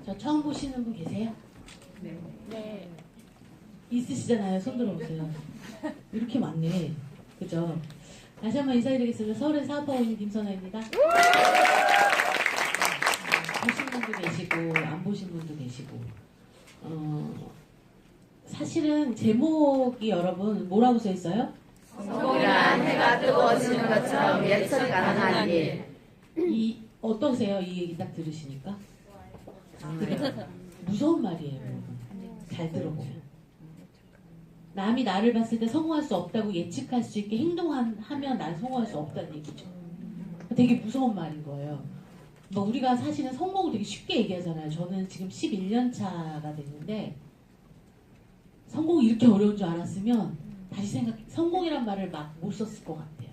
저 처음 보시는 분 계세요? 네. 네. 있으시잖아요. 손 들어보세요. 이렇게 많네. 그죠? 다시 한번 인사드리겠습니다. 서울에 사업하고 있는 김선아입니다. 보신 분도 계시고 안 보신 분도 계시고 사실은 제목이 여러분 뭐라고 써 있어요? 성공이란 해가 뜨거워지는 것처럼 예측 가능한 일. 이 어떠세요? 이 얘기 딱 들으시니까? 그래. 무서운 말이에요. 잘 들어보면. 남이 나를 봤을 때 성공할 수 없다고 예측할 수 있게 행동하면 난 성공할 수 없다는 얘기죠. 되게 무서운 말인 거예요. 뭐 우리가 사실은 성공을 되게 쉽게 얘기하잖아요. 저는 지금 11년 차가 됐는데 성공이 이렇게 어려운 줄 알았으면 다시 성공이란 말을 막 못 썼을 것 같아요.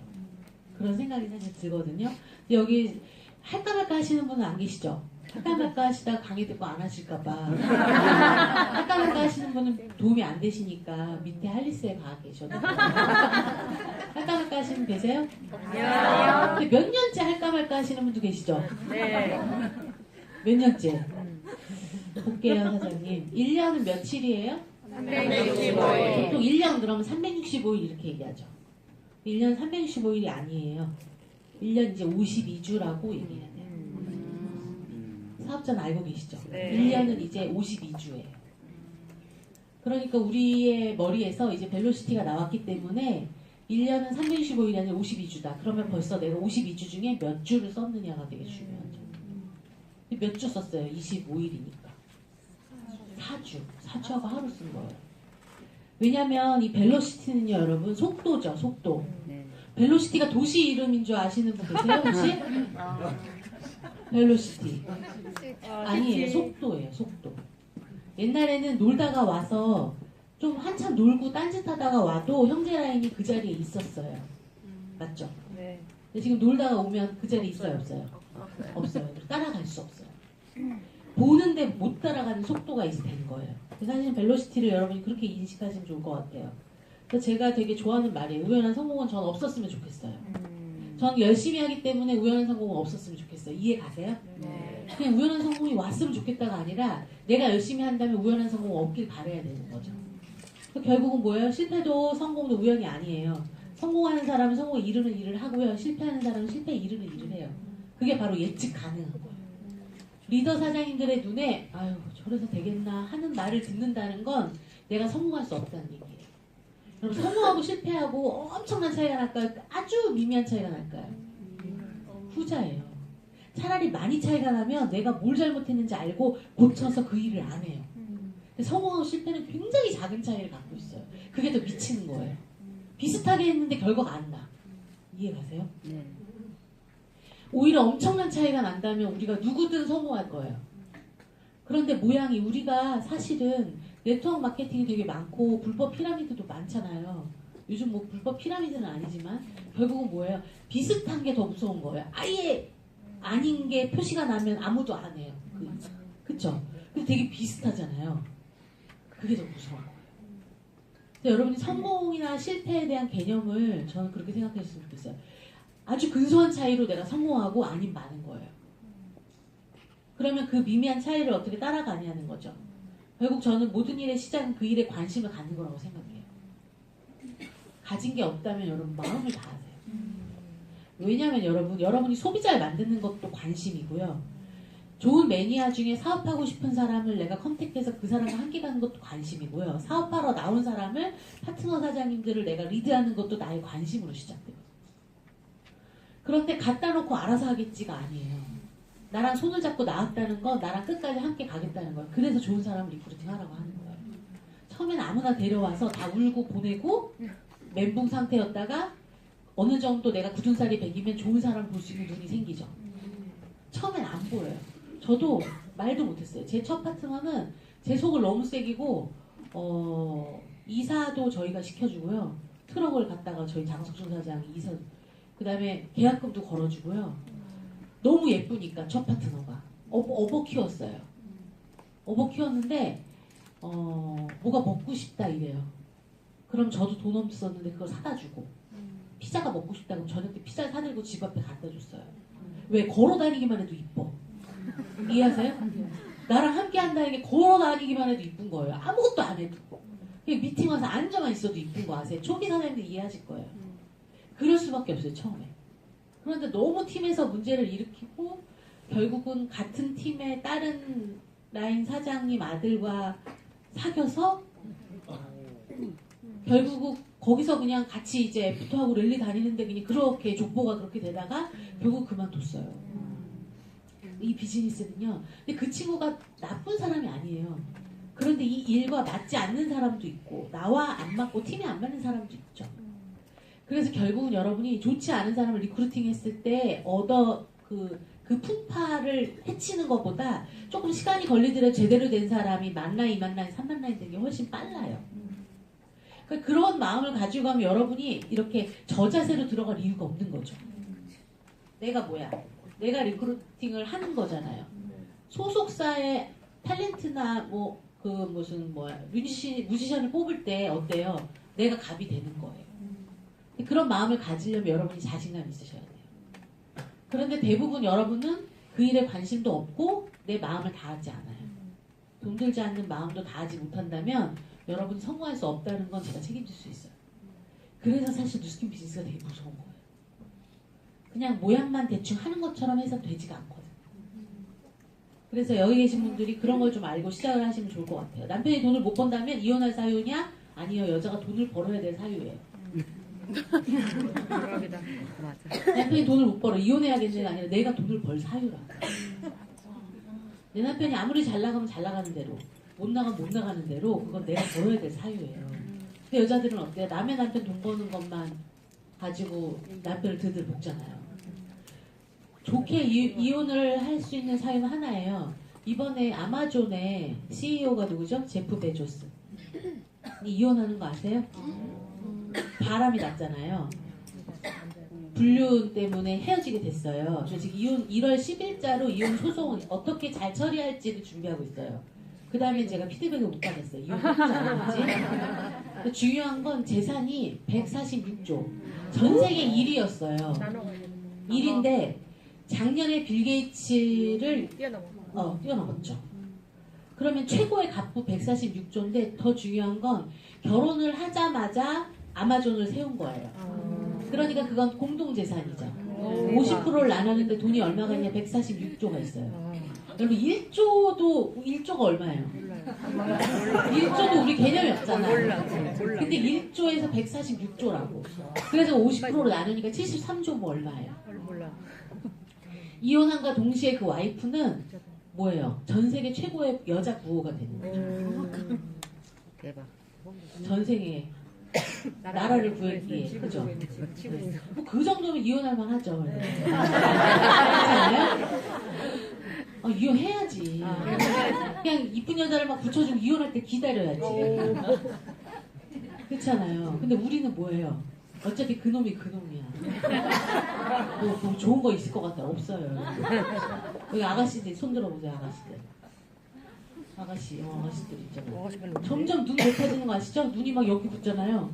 그런 생각이 사실 들거든요. 근데 여기 할까 말까 하시는 분은 안 계시죠? 할까 말까 하시다가 강의 듣고 안 하실까봐. 할까 말까 하시는 분은 도움이 안 되시니까 밑에 할리스에 가 계셔도. 할까 말까 하시는 분 계세요? 안녕. 근데 몇 년째 할까 말까 하시는 분도 계시죠? 네. 몇 년째? 볼게요, 사장님. 1년은 며칠이에요? 365일. 보통 1년 그러면 365일 이렇게 얘기하죠. 1년 365일이 아니에요. 1년 이제 52주라고 얘기해야 돼요. 사업자는 알고 계시죠? 네. 1년은 이제 52주예요. 그러니까 우리의 머리에서 이제 벨로시티가 나왔기 때문에 1년은 365일이 아니라 52주다. 그러면 벌써 내가 52주 중에 몇 주를 썼느냐가 되게 중요하죠. 몇 주 썼어요? 25일이니까. 4주. 4주하고 하루 쓴 거예요. 왜냐면 이 벨로시티는요, 여러분, 속도죠, 속도. 벨로시티가 도시 이름인 줄 아시는 분 계세요, 혹시? 벨로시티. 아니에요, 속도예요, 속도. 옛날에는 놀다가 와서 좀 한참 놀고 딴짓하다가 와도 형제 라인이 그 자리에 있었어요. 맞죠? 네. 근데 지금 놀다가 오면 그 자리에 있어요, 없어요? 없어요. 따라갈 수 없어요. 보는데 못 따라가는 속도가 된 거예요. 사실 벨로시티를 여러분이 그렇게 인식하시면 좋을 것 같아요. 그래서 제가 되게 좋아하는 말이에요. 우연한 성공은 전 없었으면 좋겠어요. 전 열심히 하기 때문에 우연한 성공은 없었으면 좋겠어요. 이해 가세요? 네. 그냥 우연한 성공이 왔으면 좋겠다가 아니라 내가 열심히 한다면 우연한 성공 없길 바라야 되는 거죠. 결국은 뭐예요? 실패도 성공도 우연이 아니에요. 성공하는 사람은 성공에 이르는 일을 하고요. 실패하는 사람은 실패에 이르는 일을 해요. 그게 바로 예측 가능한 거예요. 리더 사장님들의 눈에 아유 저래서 되겠나 하는 말을 듣는다는 건 내가 성공할 수 없다는 얘기예요. 그럼 성공하고 실패하고 엄청난 차이가 날까요? 아주 미미한 차이가 날까요? 후자예요. 차라리 많이 차이가 나면 내가 뭘 잘못했는지 알고 고쳐서 그 일을 안 해요. 근데 성공하고 실패는 굉장히 작은 차이를 갖고 있어요. 그게 더 미치는 거예요. 비슷하게 했는데 결과가 안 나. 이해 가세요? 네. 오히려 엄청난 차이가 난다면 우리가 누구든 성공할 거예요. 그런데 모양이 우리가 사실은 네트워크 마케팅이 되게 많고 불법 피라미드도 많잖아요. 요즘 뭐 불법 피라미드는 아니지만 결국은 뭐예요? 비슷한 게 더 무서운 거예요. 아예 아닌 게 표시가 나면 아무도 안 해요. 그쵸? 근데 되게 비슷하잖아요. 그게 더 무서운 거예요. 그래서 여러분이 성공이나 실패에 대한 개념을 저는 그렇게 생각했으면 좋겠어요. 아주 근소한 차이로 내가 성공하고 아닌 많은 거예요. 그러면 그 미미한 차이를 어떻게 따라가냐는 거죠. 결국 저는 모든 일의 시작은 그 일에 관심을 갖는 거라고 생각해요. 가진 게 없다면 여러분 마음을 다하세요. 왜냐하면 여러분이 소비자를 만드는 것도 관심이고요. 좋은 매니아 중에 사업하고 싶은 사람을 내가 컨택해서 그 사람과 함께 가는 것도 관심이고요. 사업하러 나온 사람을 파트너 사장님들을 내가 리드하는 것도 나의 관심으로 시작돼요. 그런데 갖다 놓고 알아서 하겠지가 아니에요. 나랑 손을 잡고 나왔다는 건 나랑 끝까지 함께 가겠다는 거예요. 그래서 좋은 사람을 리크루팅 하라고 하는 거예요. 처음엔 아무나 데려와서 다 울고 보내고 멘붕 상태였다가 어느 정도 내가 굳은 살이 배기면 좋은 사람 볼 수 있는 눈이 생기죠. 처음엔 안 보여요. 저도 말도 못했어요. 제 첫 파트너는 제 속을 너무 새기고 이사도 저희가 시켜주고요. 트럭을 갖다가 저희 장석준 사장이 그 다음에 계약금도 걸어주고요. 너무 예쁘니까 첫 파트너가 어버 키웠어요. 어버 키웠는데 뭐가 먹고 싶다 이래요. 그럼 저도 돈 없었는데 그걸 사다 주고 피자가 먹고 싶다 그럼 저녁 때 피자 사들고 집 앞에 갖다 줬어요. 왜? 걸어 다니기만 해도 이뻐. 이해하세요? 나랑 함께 한다는 게 걸어 다니기만 해도 이쁜 거예요. 아무것도 안 해도. 그냥 미팅 와서 앉아만 있어도 이쁜 거 아세요? 초기 사장님들 이해하실 거예요. 그럴 수밖에 없어요, 처음에. 그런데 너무 팀에서 문제를 일으키고 결국은 같은 팀의 다른 라인 사장님 아들과 사귀어서 결국 거기서 그냥 같이 이제 부토하고 랠리 다니는데 그냥 그렇게 족보가 그렇게 되다가 결국 그만뒀어요. 이 비즈니스는요. 근데 그 친구가 나쁜 사람이 아니에요. 그런데 이 일과 맞지 않는 사람도 있고 나와 안 맞고 팀이 안 맞는 사람도 있죠. 그래서 결국은 여러분이 좋지 않은 사람을 리크루팅 했을 때 그 풍파를 해치는 것보다 조금 시간이 걸리더라도 제대로 된 사람이 만 라인, 2만 라인, 3만 라인 되는 게 훨씬 빨라요. 그러니까 그런 마음을 가지고 가면 여러분이 이렇게 저자세로 들어갈 이유가 없는 거죠. 내가 뭐야? 내가 리크루팅을 하는 거잖아요. 소속사의 탤런트나 뮤지션을 뽑을 때 어때요? 내가 갑이 되는 거예요. 그런 마음을 가지려면 여러분이 자신감 있으셔야 돼요. 그런데 대부분 여러분은 그 일에 관심도 없고 내 마음을 다하지 않아요. 돈 들지 않는 마음도 다하지 못한다면 여러분이 성공할 수 없다는 건 제가 책임질 수 있어요. 그래서 사실 누스킨 비즈니스가 되게 무서운 거예요. 그냥 모양만 대충 하는 것처럼 해서 되지가 않거든요. 그래서 여기 계신 분들이 그런 걸 좀 알고 시작을 하시면 좋을 것 같아요. 남편이 돈을 못 번다면 이혼할 사유냐? 아니요. 여자가 돈을 벌어야 될 사유예요. 맞아. 남편이 돈을 못 벌어 이혼해야겠네가 아니라 내가 돈을 벌 사유라. 내 남편이 아무리 잘 나가면 잘 나가는 대로 못 나가면 못 나가는 대로 그건 내가 벌어야 될 사유예요. 근데 여자들은 어때요? 남의 남편 돈 버는 것만 가지고 남편을 드들 볶잖아요. 좋게 이혼을 할 수 있는 사유는 하나예요. 이번에 아마존의 CEO가 누구죠? 제프 베조스. 이혼하는 거 아세요? 바람이 났잖아요. 불륜 때문에 헤어지게 됐어요. 그래서 지금 1월 10일자로 이혼 소송을 어떻게 잘 처리할지를 준비하고 있어요. 그 다음에 제가 피드백을 못 받았어요. 이혼할지 안 할지. 중요한 건 재산이 146조. 전 세계 1위였어요. 1위인데 작년에 빌 게이츠를 뛰어넘었죠. 그러면 최고의 갑부 146조인데 더 중요한 건 결혼을 하자마자 아마존을 세운 거예요. 그러니까 그건 공동재산이죠. 50%를 나눴는데 돈이 얼마가 있냐? 146조가 있어요. 여러분 1조가 얼마예요? 1조도 우리 개념이 없잖아요. 근데 1조에서 146조라고. 그래서 50%로 나누니까 73조 뭐 얼마예요? 이혼한과 동시에 그 와이프는 뭐예요? 전 세계 최고의 여자 부호가 되는 거죠. 대박. 전 세계에 나라를 구했기에 그죠? 뭐 그 정도면 이혼할 만하죠. 그렇지 않아요? 이혼해야지. 그냥 이쁜 여자를 막 붙여주고 이혼할 때 기다려야지. 그렇잖아요. 근데 우리는 뭐예요? 어차피 그놈이 그놈이야. 뭐 좋은 거 있을 것 같아. 없어요. 여기 아가씨들 손 들어보세요. 아가씨들 있잖아요. 점점 눈 높아지는 거 아시죠? 눈이 막 여기 붙잖아요.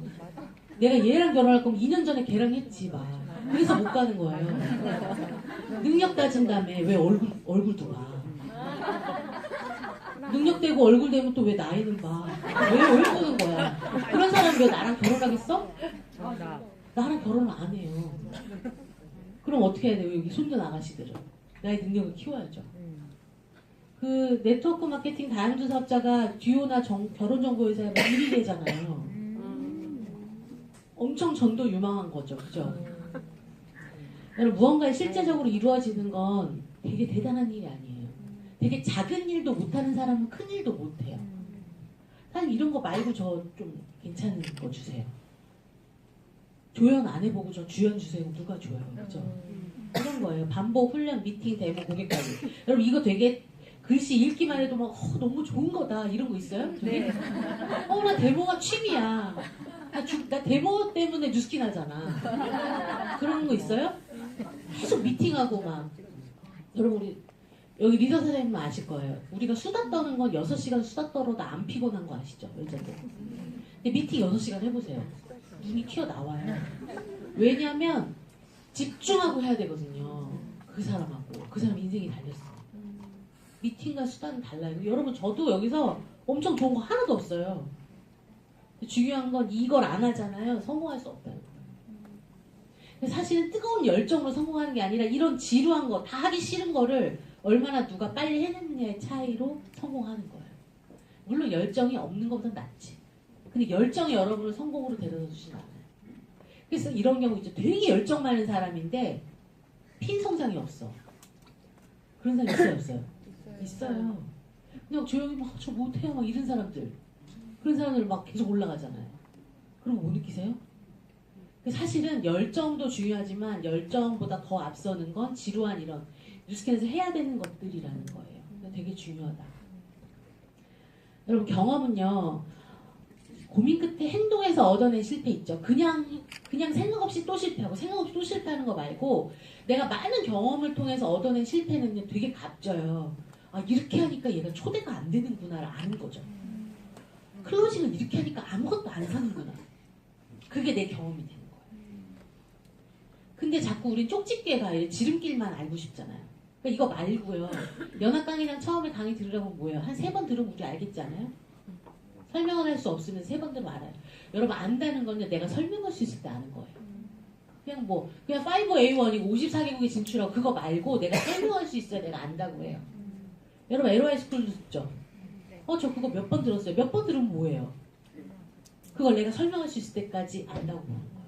내가 얘랑 결혼할 거면 2년 전에 걔랑 했지 막. 그래서 못 가는 거예요. 능력 따진 다음에 왜 얼굴도 봐. 능력 되고 얼굴 되면 또 왜 나이는 봐. 왜 보는 거야. 그런 사람 왜 나랑 결혼하겠어? 나랑 결혼을 안 해요. 그럼 어떻게 해야 돼요? 여기 손녀 아가씨들은. 나의 능력을 키워야죠. 그 네트워크 마케팅 다양주 사업자가 듀오나 결혼정보회사에 1위잖아요. 엄청 전도 유망한 거죠. 그죠? 여러분 무언가 실제적으로 이루어지는 건 되게 대단한 일이 아니에요. 되게 작은 일도 못하는 사람은 큰 일도 못해요. 사실 이런 거 말고 저 좀 괜찮은 거 주세요. 조연 안 해보고 저 주연 주세요. 누가 줘요? 그죠? 그런 거예요. 반복, 훈련, 미팅, 데모, 고객까지. 여러분 이거 되게 글씨 읽기만 해도 막 너무 좋은 거다 이런 거 있어요? 네. 나 데모가 취미야. 나 데모 때문에 뉴스킨 하잖아. 그런 거 있어요? 계속 미팅하고 막. 여러분 우리 여기 리더 사장님은 아실 거예요. 우리가 수다 떠는 건 6시간 수다 떨어도 안 피곤한 거 아시죠? 여자들. 근데 미팅 6시간 해보세요. 눈이 튀어나와요. 왜냐면 집중하고 해야 되거든요. 그 사람하고. 그 사람 인생이 달렸어. 미팅과 수단은 달라요. 여러분 저도 여기서 엄청 좋은 거 하나도 없어요. 중요한 건 이걸 안 하잖아요. 성공할 수 없다는 거예요. 사실은 뜨거운 열정으로 성공하는 게 아니라 이런 지루한 거, 다 하기 싫은 거를 얼마나 누가 빨리 해냈느냐의 차이로 성공하는 거예요. 물론 열정이 없는 것보다 낫지. 근데 열정이 여러분을 성공으로 데려다 주진 않아요. 그래서 이런 경우 이제 되게 열정 많은 사람인데 핀 성장이 없어. 그런 사람 있어요, 없어요? 있어요. 그냥 조용히 막 저 못해요 막 이런 사람들. 그런 사람들 막 계속 올라가잖아요. 그런 거 못 느끼세요? 사실은 열정도 중요하지만 열정보다 더 앞서는 건 지루한 이런 뉴스캔에서 해야 되는 것들이라는 거예요. 되게 중요하다. 여러분 경험은요. 고민 끝에 행동에서 얻어낸 실패 있죠. 그냥 생각 없이 또 실패하고 생각 없이 또 실패하는 거 말고 내가 많은 경험을 통해서 얻어낸 실패는 되게 값져요. 아 이렇게 하니까 얘가 초대가 안 되는구나를 아는 거죠. 클로징은 이렇게 하니까 아무것도 안 사는구나. 그게 내 경험이 되는 거예요. 근데 자꾸 우린 쪽집게 가요. 지름길만 알고 싶잖아요. 그러니까 이거 말고요. 연합 강의랑 처음에 강의 들으라고 뭐예요? 한 3번 들으면 우리 알겠잖아요. 설명을 할 수 없으면 3번 들으면 알아요. 여러분 안다는 건 내가 설명할 수 있을 때 아는 거예요. 그냥 5A1이고 54개국에 진출하고 그거 말고 내가 설명할 수 있어야 내가 안다고 해요. 여러분 LOI 스쿨 듣죠? 저 그거 몇 번 들었어요. 몇 번 들으면 뭐예요? 그걸 내가 설명할 수 있을 때까지 안다고 보는 거예요.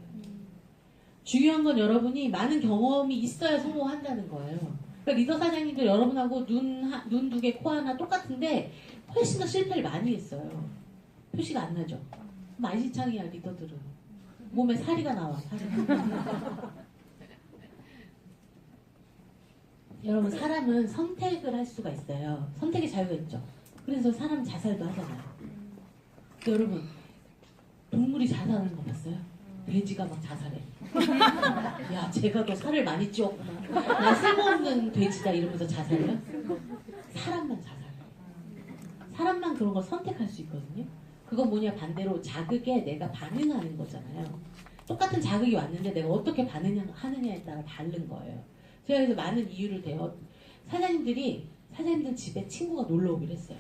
중요한 건 여러분이 많은 경험이 있어야 성공한다는 거예요. 그러니까 리더 사장님도 여러분하고 눈 2개, 코 하나 똑같은데 훨씬 더 실패를 많이 했어요. 표시가 안 나죠? 만시창이야 리더들은. 몸에 사리가 나와. 여러분 사람은 선택을 할 수가 있어요. 선택의 자유가 있죠. 그래서 사람은 자살도 하잖아요. 여러분 동물이 자살하는 거 봤어요? 돼지가 막 자살해. 야 제가 더 살을 많이 찌웠구나. 나 쓸모없는 돼지다 이러면서 자살해요? 사람만 자살해. 사람만 그런 걸 선택할 수 있거든요. 그건 뭐냐 반대로 자극에 내가 반응하는 거잖아요. 똑같은 자극이 왔는데 내가 어떻게 반응하느냐에 따라 다른 거예요. 제가 그래서 많은 이유를 대요. 사장님들 집에 친구가 놀러 오기로 했어요.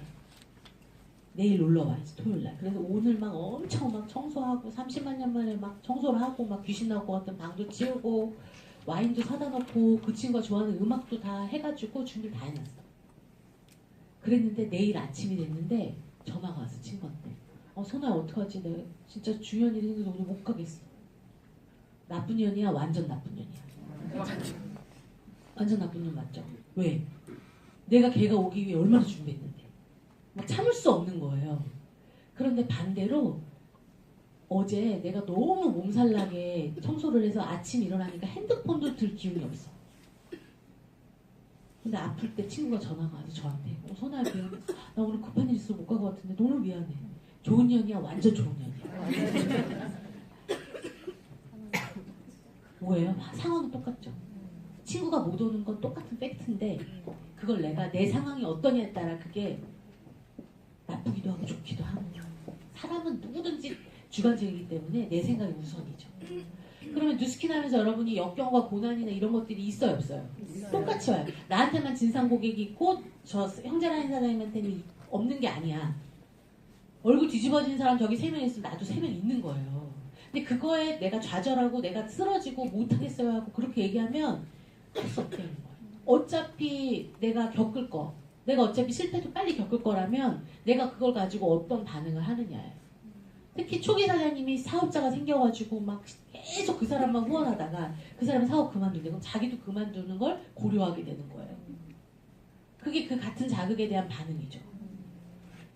내일 놀러 와야지 토요일날. 그래서 오늘 막 엄청 막 청소하고 30만 년 만에 막 청소를 하고 막 귀신 나올 것 같은 방도 치우고 와인도 사다 놓고 그 친구가 좋아하는 음악도 다 해가지고 준비를 다 해놨어. 그랬는데 내일 아침이 됐는데 전화가 왔어 친구한테. 선아야 어떡하지? 내가 진짜 중요한 일이 생겨서 오늘 못 가겠어. 나쁜 년이야? 완전 나쁜 년이야. 완전 나쁜 년 맞죠? 왜? 내가 걔가 오기 위해 얼마나 준비했는데 막 참을 수 없는 거예요. 그런데 반대로 어제 내가 너무 몸살나게 청소를 해서 아침 일어나니까 핸드폰도 들 기운이 없어. 근데 아플 때 친구가 전화가 와서 저한테 선아야 미안해. 나 오늘 급한 일 있어서 못 갈 것 같은데 너무 미안해. 좋은 년이야? 완전 좋은 년이야. 뭐예요? 상황은 똑같죠. 친구가 못 오는 건 똑같은 팩트인데 그걸 내가 내 상황이 어떠냐에 따라 그게 나쁘기도 하고 좋기도 하고 사람은 누구든지 주관적이기 때문에 내 생각이 우선이죠. 그러면 뉴스킨 하면서 여러분이 역경과 고난이나 이런 것들이 있어요 없어요? 똑같이 와요. 나한테만 진상 고객이 있고 저 형제라는 사장님한테는 없는 게 아니야. 얼굴 뒤집어진 사람 저기 3명 있으면 나도 3명 있는 거예요. 근데 그거에 내가 좌절하고 내가 쓰러지고 못하겠어요 하고 그렇게 얘기하면 할 수 없다는 거예요. 어차피 내가 겪을 거 내가 어차피 실패도 빨리 겪을 거라면 내가 그걸 가지고 어떤 반응을 하느냐예요. 특히 초기 사장님이 사업자가 생겨가지고 막 계속 그 사람만 후원하다가 그 사람 사업 그만두는데 그럼 자기도 그만두는 걸 고려하게 되는 거예요. 그게 그 같은 자극에 대한 반응이죠.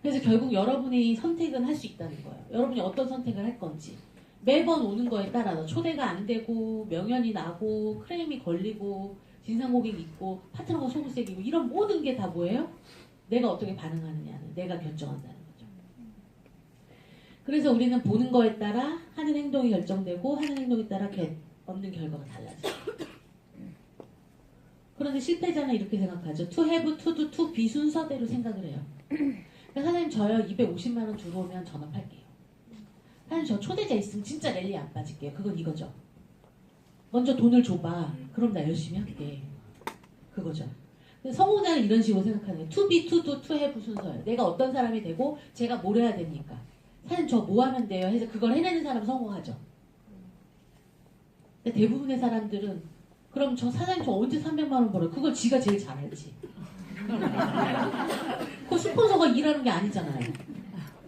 그래서 결국 여러분이 선택은 할 수 있다는 거예요. 여러분이 어떤 선택을 할 건지. 매번 오는 거에 따라서 초대가 안 되고 명연이 나고 크레임이 걸리고 진상고객이 있고 파트너가 소구색이고 이런 모든 게 다 뭐예요? 내가 어떻게 반응하느냐는 내가 결정한다는 거죠. 그래서 우리는 보는 거에 따라 하는 행동이 결정되고 하는 행동에 따라 얻는 결과가 달라져요. 그런데 실패자는 이렇게 생각하죠. to have, to do, to be 순서대로 생각을 해요. 그러니까 사장님 저요 250만 원 들어오면 전업할게요. 사장님 저 초대자 있으면 진짜 랠리 안 빠질게요. 그건 이거죠. 먼저 돈을 줘봐. 그럼 나 열심히 할게. 그거죠. 성공자는 이런 식으로 생각하는 거예요. To be, to do, to have 순서예요. 내가 어떤 사람이 되고 제가 뭘 해야 됩니까? 사장님 저 뭐 하면 돼요? 해서 그걸 해내는 사람은 성공하죠. 근데 대부분의 사람들은 그럼 저 사장님 저 언제 300만 원 벌어요? 그걸 지가 제일 잘 알지. 그 스폰서가 일하는 게 아니잖아요.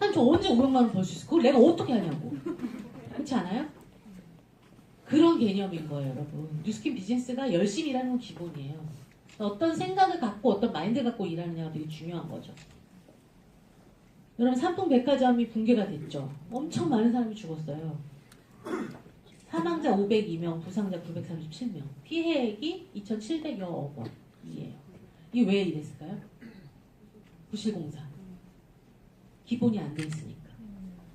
사장님 저 언제 500만 원 벌 수 있어? 그걸 내가 어떻게 하냐고. 그렇지 않아요? 그런 개념인 거예요, 여러분. 뉴스킨 비즈니스가 열심히 일하는 건 기본이에요. 어떤 생각을 갖고 어떤 마인드 갖고 일하느냐가 되게 중요한 거죠. 여러분 삼풍 백화점이 붕괴가 됐죠. 엄청 많은 사람이 죽었어요. 사망자 502명, 부상자 937명. 피해액이 2,700여 원이에요. 이게 왜 이랬을까요? 부실공사. 기본이 안 돼 있으니까.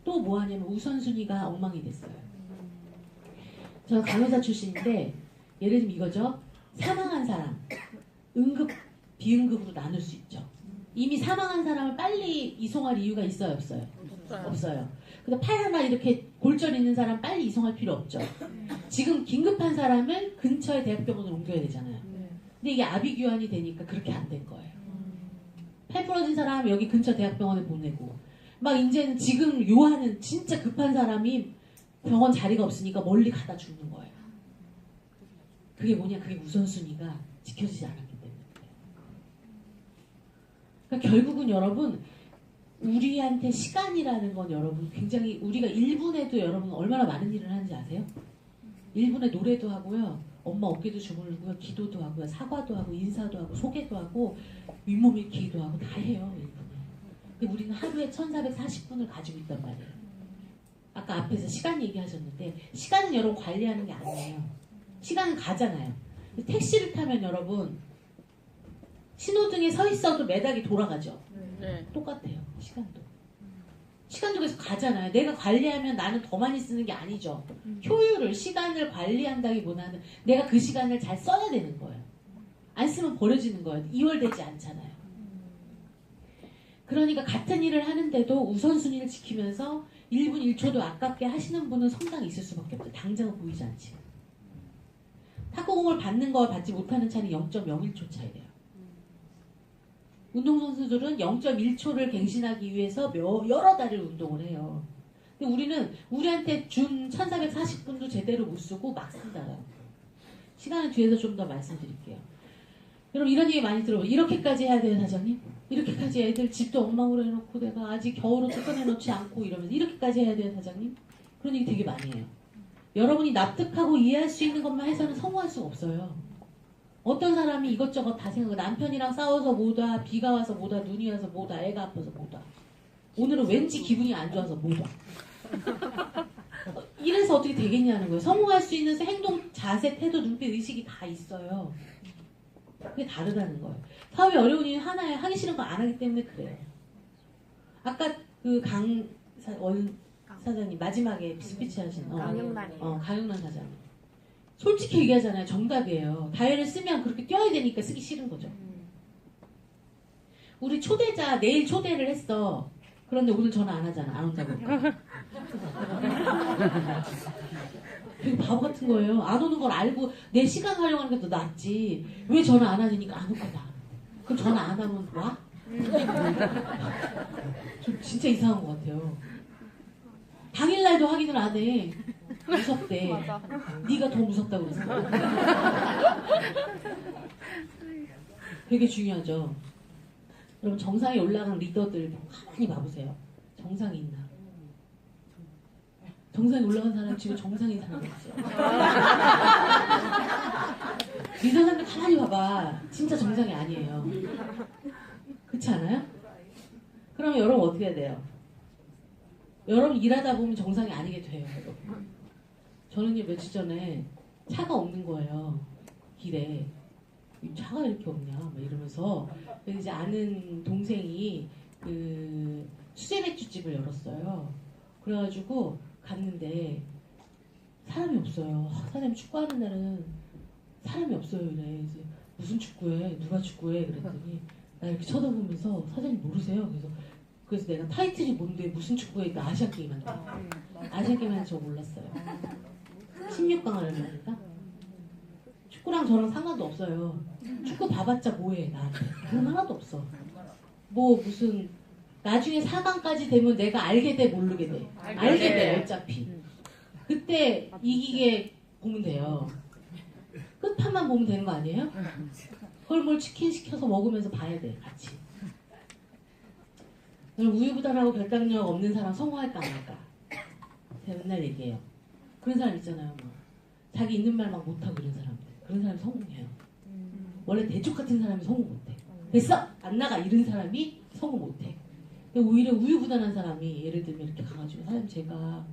또 뭐 하냐면 우선순위가 엉망이 됐어요. 저는 간호사 출신인데 예를 들면 이거죠. 사망한 사람 응급, 비응급으로 나눌 수 있죠. 이미 사망한 사람을 빨리 이송할 이유가 있어요, 없어요? 없어요. 근데 팔 하나 이렇게 골절 있는 사람 빨리 이송할 필요 없죠. 지금 긴급한 사람을 근처의 대학병원으로 옮겨야 되잖아요. 근데 이게 아비규환이 되니까 그렇게 안 된 거예요. 팔 부러진 사람 여기 근처 대학병원에 보내고 막 이제는 지금 요하는 진짜 급한 사람이 병원 자리가 없으니까 멀리 가다 죽는 거예요. 그게 뭐냐? 그게 우선순위가 지켜지지 않았기 때문에. 그러니까 결국은 여러분 우리한테 시간이라는 건 여러분 굉장히 우리가 1분에도 여러분 얼마나 많은 일을 하는지 아세요? 1분에 노래도 하고요. 엄마 어깨도 주물르고요. 기도도 하고요. 사과도 하고 인사도 하고 소개도 하고 윗몸 일으키기도 하고 다 해요. 1분에. 근데 우리는 하루에 1440분을 가지고 있단 말이에요. 아까 앞에서 시간 얘기하셨는데 시간은 여러분 관리하는 게 아니에요. 시간은 가잖아요. 택시를 타면 여러분 신호등에 서 있어도 매닥이 돌아가죠. 네. 똑같아요. 시간도 계속 가잖아요. 내가 관리하면 나는 더 많이 쓰는 게 아니죠. 효율을 시간을 관리한다기보다는 내가 그 시간을 잘 써야 되는 거예요. 안 쓰면 버려지는 거예요. 이월되지 않잖아요. 그러니까 같은 일을 하는데도 우선순위를 지키면서 1분 1초도 아깝게 하시는 분은 성당에 있을 수밖에 없어요. 당장은 보이지 않지. 탁구공을 받는 거와 받지 못하는 차이는 0.01초 차이래요. 운동선수들은 0.1초를 갱신하기 위해서 여러 달을 운동을 해요. 근데 우리는 우리한테 준 1440분도 제대로 못 쓰고 막 쓴다고요. 시간은 뒤에서 좀 더 말씀드릴게요. 여러분 이런 얘기 많이 들어요. 이렇게까지 해야 돼요, 사장님? 이렇게까지 애들 집도 엉망으로 해놓고 내가 아직 겨울옷도 꺼내놓지 않고 이러면서 이렇게까지 해야 돼요, 사장님? 그런 얘기 되게 많이 해요. 여러분이 납득하고 이해할 수 있는 것만 해서는 성공할 수가 없어요. 어떤 사람이 이것저것 다 생각하고 남편이랑 싸워서 뭐다, 비가 와서 뭐다, 눈이 와서 뭐다, 애가 아파서 뭐다. 오늘은 왠지 기분이 안 좋아서 뭐다. 이래서 어떻게 되겠냐는 거예요. 성공할 수 있는 행동, 자세, 태도, 눈빛, 의식이 다 있어요. 그게 다르다는 거예요. 사업이 어려운 이유는 하나에 하기 싫은 거 안 하기 때문에 그래요. 아까 그 원 사장님 마지막에 스피치 하신 강영란 사장님. 솔직히 얘기하잖아요. 정답이에요. 다이어를 쓰면 그렇게 뛰어야 되니까 쓰기 싫은 거죠. 우리 초대자 내일 초대를 했어. 그런데 오늘 전화 안 하잖아. 안 온다고. 되게 바보 같은 거예요. 안 오는 걸 알고 내 시간 활용하는 게 더 낫지. 왜 전화 안 하니까 안 올 거다. 그럼 전화 안 하면 와? 좀 진짜 이상한 것 같아요. 당일날도 확인을 안 해. 무섭대. 네가 더 무섭다고 그랬어. 되게 중요하죠. 여러분 정상에 올라간 리더들 가만히 봐보세요. 정상이 있나? 정상에 올라간 사람 지금 정상인 사람이 없어요. 리더한테 가만히 봐봐. 진짜 정상이 아니에요. 그렇지 않아요? 그러면 여러분 어떻게 해야 돼요? 여러분 일하다 보면 정상이 아니게 돼요. 여러분. 저는 며칠 전에 차가 없는 거예요. 길에. 차가 이렇게 없냐 막 이러면서 이제 아는 동생이 그 수제 맥주집을 열었어요. 그래가지고 갔는데 사람이 없어요. 사장님 축구하는 날은 사람이 없어요. 이래. 이제 무슨 축구해? 누가 축구해? 그랬더니 나 이렇게 쳐다보면서 사장님 모르세요? 그래서 그래서 내가 타이틀이 뭔데 무슨 축구가 있다 아시안게임 한다. 아시안게임 하는 저 몰랐어요. 16강을 하려니까 축구랑 저랑 상관도 없어요. 축구 봐봤자 뭐해 나한테. 그건 하나도 없어. 뭐 무슨 나중에 4강까지 되면 내가 알게 돼 모르게 돼. 알게 돼 어차피. 그때 이기게 보면 돼요. 끝판만 보면 되는 거 아니에요? 그걸 뭘 치킨 시켜서 먹으면서 봐야 돼 같이. 우유부단하고 결단력 없는 사람 성공할까 안 할까? 제가 맨날 얘기해요. 그런 사람 있잖아요. 막. 자기 있는 말 막 못하고 이런 사람들. 그런 사람이 성공해요. 원래 대쪽 같은 사람이 성공 못해. 됐어! 안 나가! 이런 사람이 성공 못해. 근데 오히려 우유부단한 사람이 예를 들면 이렇게 가가지고 사장님 제가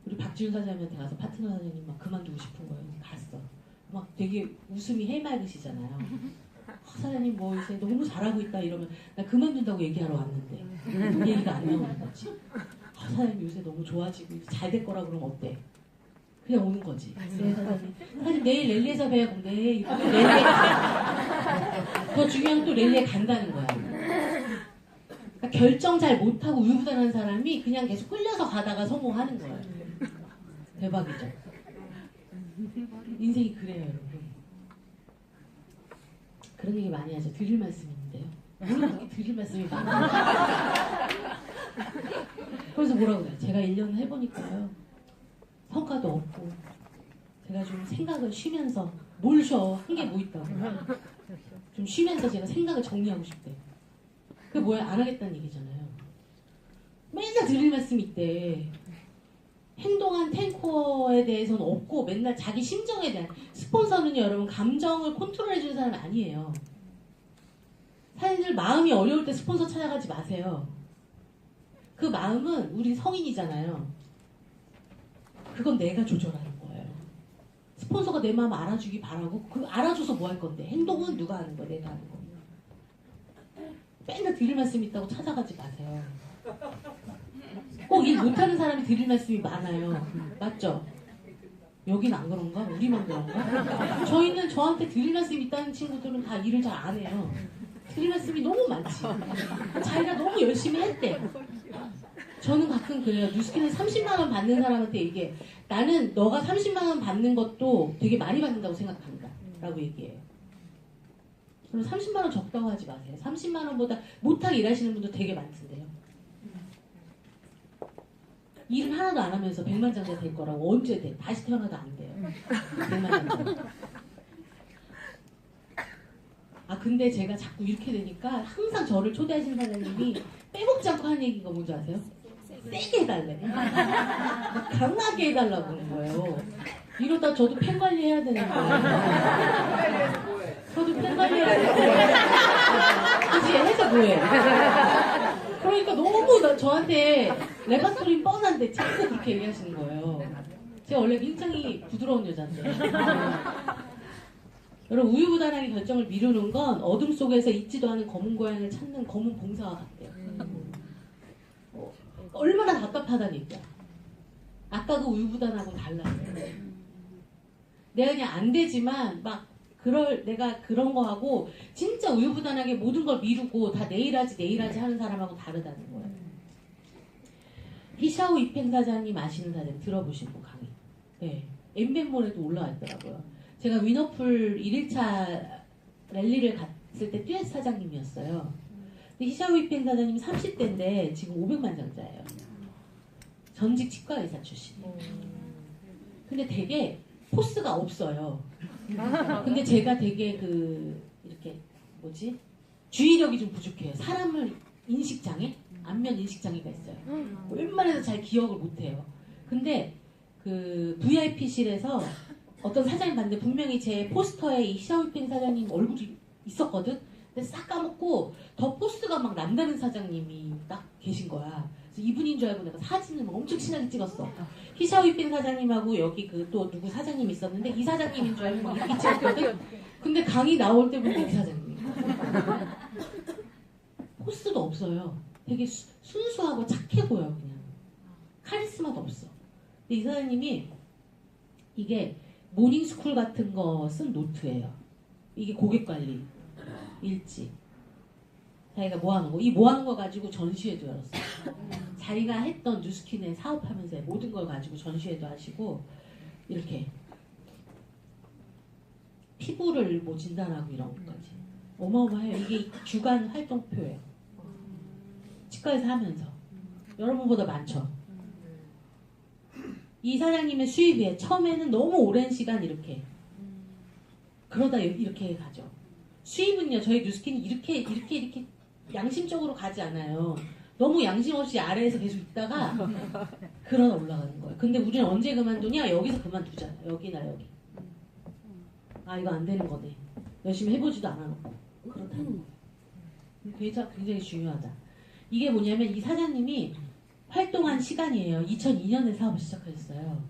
우리 박지훈 사장님한테 가서 파트너 사장님 막 그만두고 싶은 거예요. 갔어. 막 되게 웃음이 해맑으시잖아요. 사장님 뭐 요새 너무 잘하고 있다 이러면 나 그만둔다고 얘기하러 왔는데 그 얘기가 안 나오는 거지. 사장님 요새 너무 좋아지고 잘 될 거라 그러면 어때? 그냥 오는 거지. 네, 사장님 내일 랠리에서 봬요. 네, 랠리에 더 중요한 건 또 랠리에 간다는 거야. 그러니까 결정 잘 못하고 우유부단한 사람이 그냥 계속 끌려서 가다가 성공하는 거예요. 대박이죠. 인생이 그래요, 여러분. 그런 얘기 많이 하죠. 드릴 말씀이 있는데요. 오늘 그렇게 드릴 말씀이 많아요. 그래서 뭐라고 그래요? 제가 1년 해보니까요. 성과도 없고 제가 좀 생각을 쉬면서 뭘 쉬어? 한 게 뭐 있다고. 좀 쉬면서 제가 생각을 정리하고 싶대. 그게 뭐야? 안 하겠다는 얘기잖아요. 맨날 드릴 말씀이 있대. 행동한 탱커에 대해서는 없고 맨날 자기 심정에 대한 스폰서는요 여러분 감정을 컨트롤해주는 사람이 아니에요. 사장님들 마음이 어려울 때 스폰서 찾아가지 마세요. 그 마음은 우리 성인이잖아요. 그건 내가 조절하는 거예요. 스폰서가 내 마음 알아주기 바라고 그 알아줘서 뭐 할 건데 행동은 누가 하는 거야? 내가 하는 거. 맨날 드릴 말씀 있다고 찾아가지 마세요. 꼭 일 못하는 사람이 드릴 말씀이 많아요. 맞죠? 여긴 안 그런가? 우리만 그런가? 저희는 저한테 드릴 말씀이 있다는 친구들은 다 일을 잘 안 해요. 드릴 말씀이 너무 많지. 자기가 너무 열심히 했대. 저는 가끔 그래요. 뉴스키는 30만 원 받는 사람한테 얘기해. 나는 너가 30만 원 받는 것도 되게 많이 받는다고 생각한다. 라고 얘기해요. 그럼 30만 원 적다고 하지 마세요. 30만 원보다 못하게 일하시는 분도 되게 많던데요. 일은 하나도 안 하면서 100만 장자 될 거라고 언제 돼? 다시 태어나도 안 돼요. 100만 장자. 근데 제가 자꾸 이렇게 되니까 항상 저를 초대하시는 사장님이 빼먹지 않고 하는 얘기가 뭔지 아세요? 세게 해달래. 강하게 해달라고 하는 거예요. 이러다 저도 팬 관리해야 되는 거예요. 저도 팬 관리해야 되는 거예요. 그치? 해서 뭐해? 그러니까 너무 저한테 레파토리 뻔한데 자꾸 그렇게 얘기하시는 거예요. 제가 원래 굉장히 부드러운 여잔데. 여러분 우유부단하게 결정을 미루는 건 어둠 속에서 있지도 않은 검은 고양이를 찾는 검은 봉사와 같대요. 얼마나 답답하다는 얘기야. 아까 그 우유부단하고 달라요. 내가 그냥 안 되지만 막 내가 그런 거 하고 진짜 우유부단하게 모든 걸 미루고 다 내일 하지 하는 사람하고 다르다는 거예요. 히샤오 이팽 사장님 아시는 사장님 들어보신 분 강의. 네. 엠벤몰에도 올라와 있더라고요. 제가 위너풀 1일차 랠리를 갔을 때 듀엣 사장님이었어요. 근데 히샤오 이팽 사장님이 30대인데 지금 500만 장자예요. 전직 치과 의사 출신이에요. 근데 되게 포스가 없어요. 근데 제가 되게 이렇게 주의력이 좀 부족해요. 사람을 인식장애? 안면 인식장애가 있어요. 웬만해서 잘 기억을 못해요. 근데 VIP실에서 어떤 사장님 봤는데 분명히 제 포스터에 이 샤오이팽 사장님 얼굴이 있었거든? 근데 싹 까먹고 더 포스가 막 남다른 사장님이 딱 계신 거야. 그래서 이분인 줄 알고 내가 사진을 막 엄청 친하게 찍었어. 히샤오이팽 사장님하고 여기 또 누구 사장님이 있었는데 이 사장님인 줄 알고 막 이렇게 찍었거든? 근데 강의 나올 때 보니까 이 사장님이야. 포스도 없어요. 되게 순수하고 착해 보여 그냥. 카리스마도 없어. 근데 이 사장님이 이게 모닝스쿨 같은 거 쓴 노트예요. 이게 고객관리 일지. 자기가 모아놓은 거. 이 모아놓은 거 가지고 전시회도 열었어요. 자기가 했던 뉴스킨에 사업하면서 모든 걸 가지고 전시회도 하시고 이렇게 피부를 뭐 진단하고 이런 것까지 어마어마해요. 이게 주간 활동표예요. 치과에서 하면서 여러분보다 많죠. 이 사장님의 수입에 처음에는 너무 오랜 시간 이렇게 그러다 이렇게 가죠. 수입은요 저희 뉴스킨이 이렇게 양심적으로 가지 않아요. 너무 양심 없이 아래에서 계속 있다가 그러다 올라가는 거예요. 근데 우리는 언제 그만두냐? 여기서 그만두잖아요. 여기나 여기. 아 이거 안 되는 거네. 열심히 해보지도 않아놓고 그렇다는 거예요. 굉장히 중요하다. 이게 뭐냐면 이 사장님이 활동한 시간이에요. 2002년에 사업을 시작하셨어요.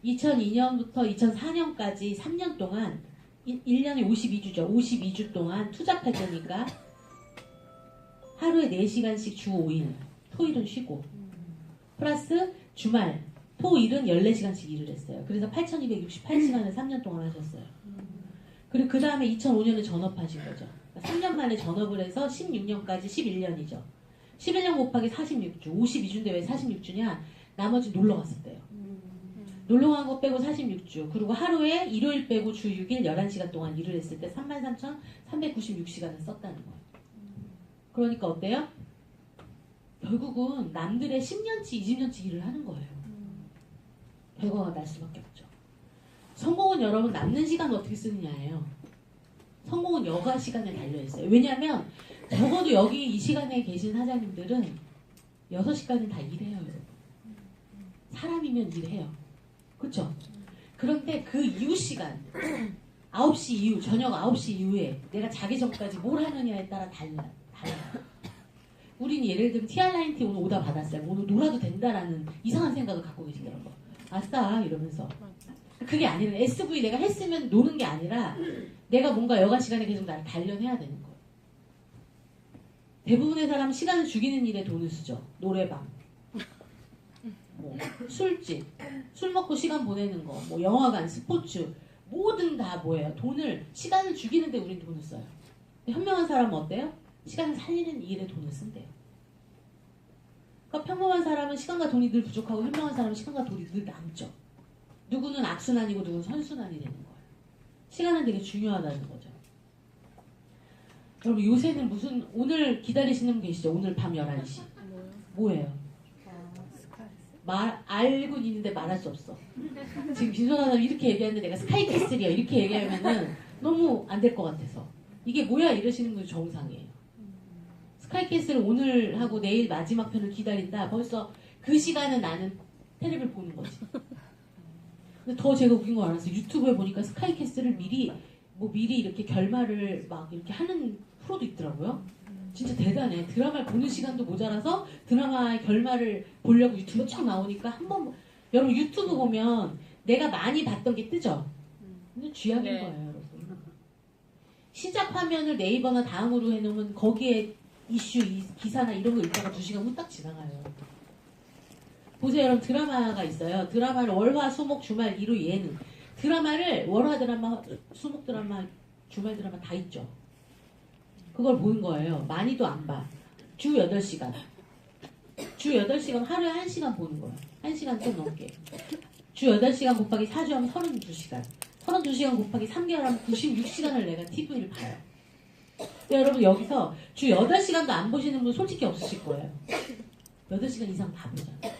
2002년부터 2004년까지 3년 동안 1년에 52주죠. 52주 동안 투잡할 때니까 하루에 4시간씩 주 5일, 토일은 쉬고 플러스 주말, 토일은 14시간씩 일을 했어요. 그래서 8,268시간을 3년 동안 하셨어요. 그리고 그 다음에 2005년에 전업하신 거죠. 3년 만에 전업을 해서 16년까지 11년이죠. 11년 곱하기 46주, 52주인데 왜 46주냐? 나머지 놀러 갔을 때요. 놀러 간 거 빼고 46주. 그리고 하루에 일요일 빼고 주 6일 11시간 동안 일을 했을 때 33,396시간을 썼다는 거예요. 그러니까 어때요? 결국은 남들의 10년치, 20년치 일을 하는 거예요. 결과가 날 수밖에 없죠. 성공은 여러분 남는 시간 어떻게 쓰느냐예요. 성공은 여가 시간에 달려있어요. 왜냐하면 적어도 여기 이 시간에 계신 사장님들은 6시간은 다 일해요. 사람이면 일해요. 그렇죠? 그런데 그 이후 시간 9시 이후, 저녁 9시 이후에 내가 자기 전까지 뭘 하느냐에 따라 달라요. 우린 예를 들면 TR라인T 오늘 오다 받았어요. 오늘 놀아도 된다라는 이상한 생각을 갖고 계시더라고요. 아싸 이러면서. 그게 아니라 SV 내가 했으면 노는 게 아니라 내가 뭔가 여가 시간에 계속 나를 단련해야 되는 거예요. 대부분의 사람은 시간을 죽이는 일에 돈을 쓰죠. 노래방, 뭐 술집, 술 먹고 시간 보내는 거, 뭐 영화관, 스포츠 뭐든 다 뭐예요. 돈을 시간을 죽이는데 우린 돈을 써요. 현명한 사람은 어때요? 시간을 살리는 일에 돈을 쓴대요. 그러니까 평범한 사람은 시간과 돈이 늘 부족하고 현명한 사람은 시간과 돈이 늘 남죠. 누구는 악순환이고 누구는 선순환이 되는 거예요. 시간은 되게 중요하다는 거죠. 여러분 요새는 무슨 오늘 기다리시는 분 계시죠? 오늘 밤 11시. 뭐예요? 알고 있는데 말할 수 없어. 지금 빈소나님 이렇게 얘기하는데 내가 스카이캐슬이야 이렇게 얘기하면은 너무 안 될 것 같아서 이게 뭐야 이러시는 분이 정상이에요. 스카이캐슬 오늘 하고 내일 마지막 편을 기다린다. 벌써 그 시간은 나는 텔레비를 보는 거지. 근데 더 제가 웃긴 거 알았어요. 유튜브에 보니까 스카이캐슬을 미리 이렇게 결말을 막 이렇게 하는 프로도 있더라고요. 진짜 대단해. 드라마를 보는 시간도 모자라서 드라마의 결말을 보려고 유튜브 쫙 나오니까 한번 여러분 유튜브 보면 내가 많이 봤던 게 뜨죠. 근데 쥐약인 네. 거예요, 여러분. 시작 화면을 네이버나 다음으로 해놓으면 거기에 이슈, 기사나 이런 거 읽다가 2시간 후딱 지나가요. 보세요, 여러분. 드라마가 있어요. 드라마를 월화, 수목, 주말, 일요, 예능. 드라마를 월화 드라마, 수목 드라마, 주말 드라마 다 있죠. 그걸 보는 거예요. 많이도 안 봐. 주 8시간. 주 8시간 하루에 1시간 보는 거예요. 1시간 좀 넘게. 주 8시간 곱하기 4주 하면 32시간. 32시간 곱하기 3개월 하면 96시간을 내가 TV를 봐요. 근데 여러분 여기서 주 8시간도 안 보시는 분 솔직히 없으실 거예요. 8시간 이상 다 보잖아요.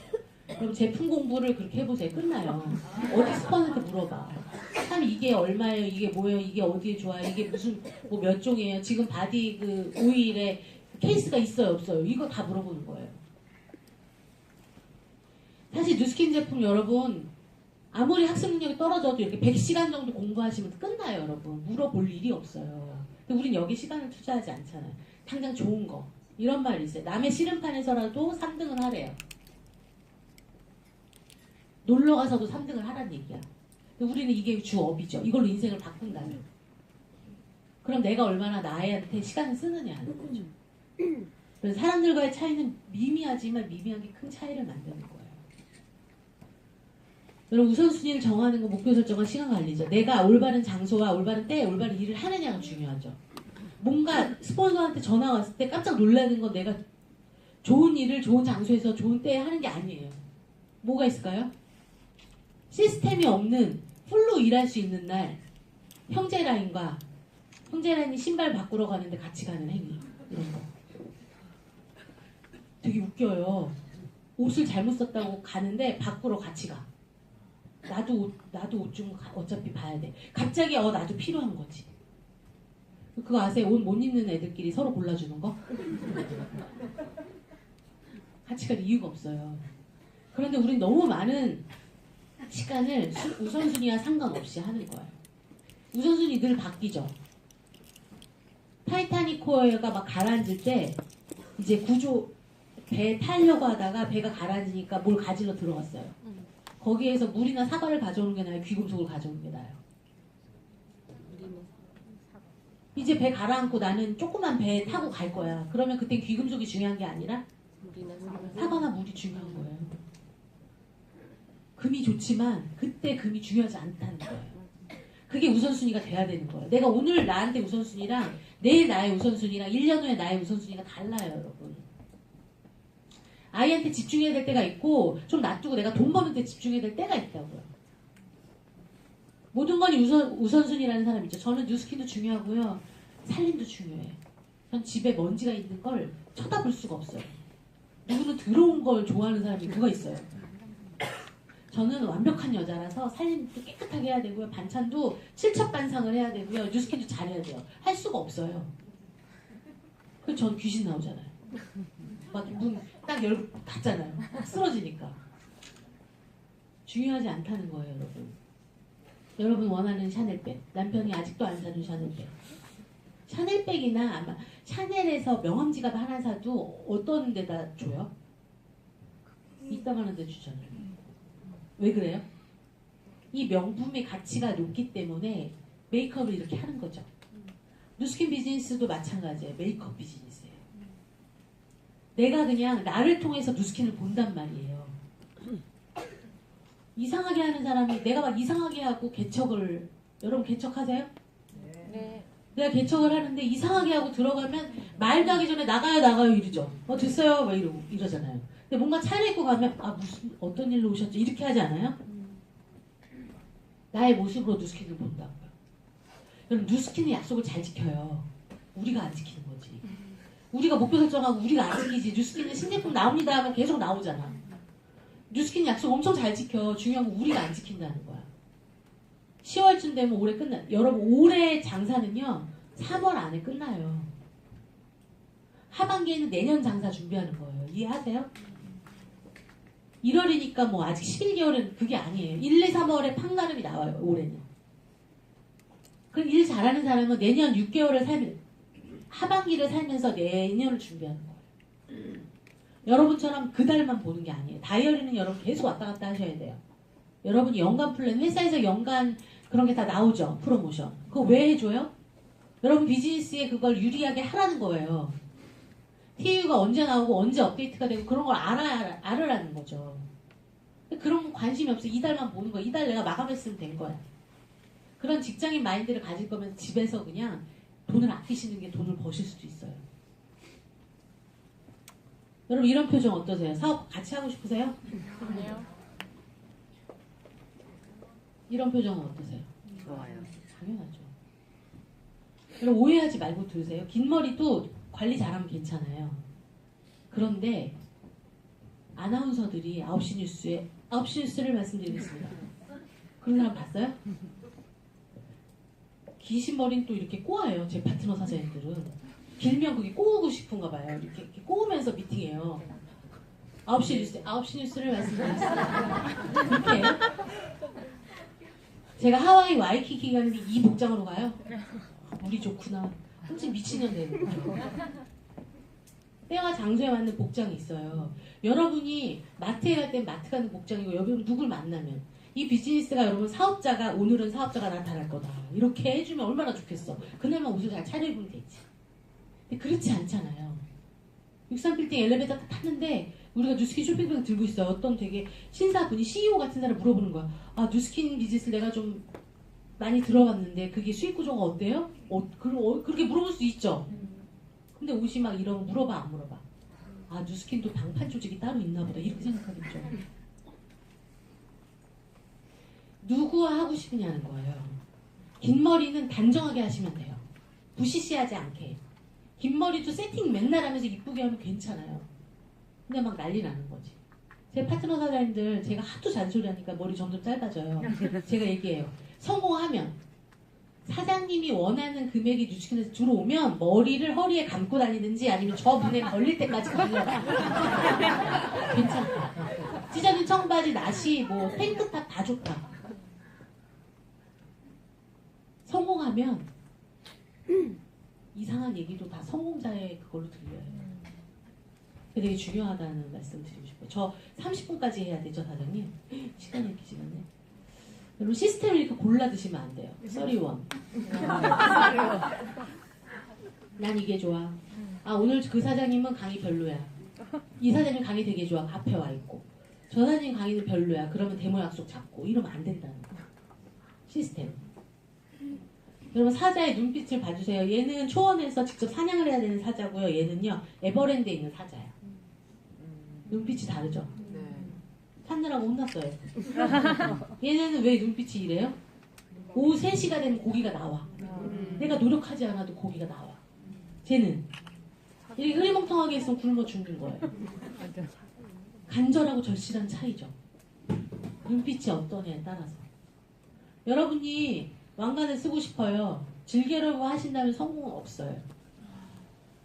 여러분 제품 공부를 그렇게 해보세요. 끝나요. 어디 스펀한테 물어봐. 참 이게 얼마예요? 이게 뭐예요? 이게 어디에 좋아요? 이게 무슨 뭐 몇 종이에요? 지금 바디 그 오일에 케이스가 있어요? 없어요? 이거 다 물어보는 거예요. 사실 뉴스킨 제품 여러분 아무리 학습 능력이 떨어져도 이렇게 100시간 정도 공부하시면 끝나요, 여러분. 물어볼 일이 없어요. 근데 우린 여기 시간을 투자하지 않잖아요. 당장 좋은 거. 이런 말이 있어요. 남의 씨름판에서라도 3등을 하래요. 놀러 가서도 3등을 하란 얘기야. 근데 우리는 이게 주업이죠. 이걸로 인생을 바꾼다면. 그럼 내가 얼마나 나한테 시간을 쓰느냐 하는 거죠. 그래서 사람들과의 차이는 미미하지만 미미하게 큰 차이를 만드는 거예요. 여러분 우선순위를 정하는 거 목표 설정과 시간 관리죠. 내가 올바른 장소와 올바른 때에 올바른 일을 하느냐가 중요하죠. 뭔가 스폰서한테 전화 왔을 때 깜짝 놀라는 건 내가 좋은 일을 좋은 장소에서 좋은 때에 하는 게 아니에요. 뭐가 있을까요? 시스템이 없는 풀로 일할 수 있는 날 형제라인과 형제라인이 신발 바꾸러 가는데 같이 가는 행위 이런 거 되게 웃겨요. 옷을 잘못 썼다고 가는데 바꾸러 같이 가. 나도 옷 좀 어차피 봐야 돼. 갑자기 나도 필요한 거지. 그거 아세요? 옷 못 입는 애들끼리 서로 골라주는 거? 같이 갈 이유가 없어요. 그런데 우린 너무 많은 시간을 우선순위와 상관없이 하는 거예요. 우선순위 늘 바뀌죠. 타이타닉호가 막 가라앉을 때 이제 배 타려고 하다가 배가 가라앉으니까 뭘 가지러 들어갔어요. 거기에서 물이나 사과를 가져오는 게 나아요? 귀금속을 가져오는 게 나아요? 이제 배 가라앉고 나는 조그만 배 타고 갈 거야. 그러면 그땐 귀금속이 중요한 게 아니라 사과나 물이 중요한 거예요. 금이 좋지만 그때 금이 중요하지 않다는 거예요. 그게 우선순위가 돼야 되는 거예요. 내가 오늘 나한테 우선순위랑 내일 나의 우선순위랑 1년 후에 나의 우선순위가 달라요, 여러분. 아이한테 집중해야 될 때가 있고 좀 놔두고 내가 돈 버는 데 집중해야 될 때가 있다고요. 모든 건 우선순위라는 사람 있죠. 저는 뉴스킨도 중요하고요. 살림도 중요해요. 전 집에 먼지가 있는 걸 쳐다볼 수가 없어요. 누구는 더러운 걸 좋아하는 사람이 누가 있어요. 저는 완벽한 여자라서 살림도 깨끗하게 해야 되고요. 반찬도 칠첩반상을 해야 되고요. 뉴스킨도 잘해야 돼요. 할 수가 없어요. 그래서 전 귀신 나오잖아요. 막 문 딱 열고 닫잖아요. 쓰러지니까. 중요하지 않다는 거예요, 여러분. 여러분 원하는 샤넬백. 남편이 아직도 안 사는 샤넬백. 샤넬백이나 아마 샤넬에서 명함 지갑 하나 사도 어떤 데다 줘요? 이따가는 데 주잖아요. 왜 그래요? 이 명품의 가치가 높기 때문에 메이크업을 이렇게 하는 거죠. 누스킨 비즈니스도 마찬가지예요. 메이크업 비즈니스예요. 내가 그냥 나를 통해서 누스킨을 본단 말이에요. 이상하게 하는 사람이 내가 막 이상하게 하고 개척을 여러분 개척하세요? 네. 내가 개척을 하는데 이상하게 하고 들어가면 말도 하기 전에 나가요 이러죠. 됐어요 막 이러잖아요. 근데 뭔가 차려입고 가면 무슨 어떤 일로 오셨죠? 이렇게 하지 않아요? 나의 모습으로 누스킨을 본다고요. 여러분 누스킨은 약속을 잘 지켜요. 우리가 안 지키는 거지. 우리가 목표 설정하고 우리가 안 지키지. 뉴스킨은 신제품 나옵니다 하면 계속 나오잖아. 뉴스킨 약속 엄청 잘 지켜. 중요한 건 우리가 안 지킨다는 거야. 10월쯤 되면 올해 끝나. 여러분 올해 장사는요 3월 안에 끝나요. 하반기에는 내년 장사 준비하는 거예요. 이해하세요? 1월이니까 뭐 아직 11개월은 그게 아니에요. 1, 2, 3월에 판가름이 나와요. 올해는. 그럼 일 잘하는 사람은 내년 6개월을 살면 하반기를 살면서 내년을 준비하는 거예요. 여러분처럼 그 달만 보는 게 아니에요. 다이어리는 여러분 계속 왔다 갔다 하셔야 돼요. 여러분이 연간 플랜, 회사에서 연간 그런 게 다 나오죠. 프로모션. 그거 왜 해줘요? 여러분 비즈니스에 그걸 유리하게 하라는 거예요. TU가 언제 나오고 언제 업데이트가 되고 그런 걸 알으라는 거죠. 그런 건 관심이 없어. 이달만 보는 거야. 이달 내가 마감했으면 된 거야. 그런 직장인 마인드를 가질 거면 집에서 그냥 돈을 아끼시는 게 돈을 버실 수도 있어요. 여러분 이런 표정 어떠세요? 사업 같이 하고 싶으세요? 아니요. 이런 표정은 어떠세요? 좋아요. 당연하죠. 여러분 오해하지 말고 들으세요. 긴 머리도 관리 잘하면 괜찮아요. 그런데 아나운서들이 9시 뉴스를 말씀드리겠습니다. 그런 사람 봤어요? 기신 머리는 또 이렇게 꼬아요. 제 파트너 사장님들은. 길면 그게 꼬우고 싶은가 봐요. 이렇게 꼬우면서 미팅해요. 9시 뉴스를 말씀드리겠습니다. 이렇게 제가 하와이 와이키키 가는데 이 복장으로 가요? 우리 좋구나. 혼자 미친년 되는 거죠. 때와 장소에 맞는 복장이 있어요. 여러분이 마트에 갈 땐 마트 가는 복장이고 여러분 누굴 만나면 이 비즈니스가 여러분 사업자가 오늘은 사업자가 나타날 거다. 이렇게 해주면 얼마나 좋겠어. 그날만 옷을 잘 차려입으면 되지. 근데 그렇지 않잖아요. 63빌딩 엘리베이터 탔는데 우리가 뉴스킨 쇼핑백 들고 있어요. 어떤 되게 신사분이 CEO 같은 사람 물어보는 거야. 뉴스킨 비즈니스 내가 좀 많이 들어봤는데 그게 수익 구조가 어때요? 그렇게 물어볼 수 있죠. 근데 옷이 막 이러면 물어봐 안 물어봐? 아 뉴스킨도 방판 조직이 따로 있나 보다 이렇게 생각하겠죠. 누구와 하고 싶으냐는 거예요. 긴 머리는 단정하게 하시면 돼요. 부시시하지 않게. 긴 머리도 세팅 맨날 하면서 이쁘게 하면 괜찮아요. 근데 막 난리 나는 거지. 제 파트너 사장님들 제가 하도 잔소리하니까 머리 점점 짧아져요. 제가 얘기해요. 성공하면 사장님이 원하는 금액이 뉴스킨에서 들어오면 머리를 허리에 감고 다니든지 아니면 저 문에 걸릴 때까지 걸려라. 괜찮다. 찢어진 청바지, 나시, 뭐 탱크탑 다 좋다. 성공하면 이상한 얘기도 다 성공자의 그걸로 들려요. 그게 되게 중요하다는 말씀 드리고 싶어요. 저 30분까지 해야 되죠, 사장님? 시간이 이렇게 지났네. 여러분 시스템을 이렇게 골라 드시면 안 돼요. 써리원. 난 이게 좋아. 아 오늘 그 사장님은 강의 별로야. 이 사장님 강의 되게 좋아. 앞에 와 있고. 저 사장님 강의는 별로야. 그러면 데모 약속 잡고 이러면 안 된다는 거. 시스템. 여러분 사자의 눈빛을 봐주세요. 얘는 초원에서 직접 사냥을 해야 되는 사자고요. 얘는요 에버랜드에 있는 사자야. 눈빛이 다르죠. 찾느라고 혼났어요. 얘네는 왜 눈빛이 이래요? 오후 3시가 되면 고기가 나와. 내가 노력하지 않아도 고기가 나와. 쟤는 이렇게 흐리멍텅하게 있으면 굶어 죽는 거예요. 간절하고 절실한 차이죠. 눈빛이 어떠냐에 따라서. 여러분이 왕관을 쓰고 싶어요. 즐기려고 하신다면 성공은 없어요.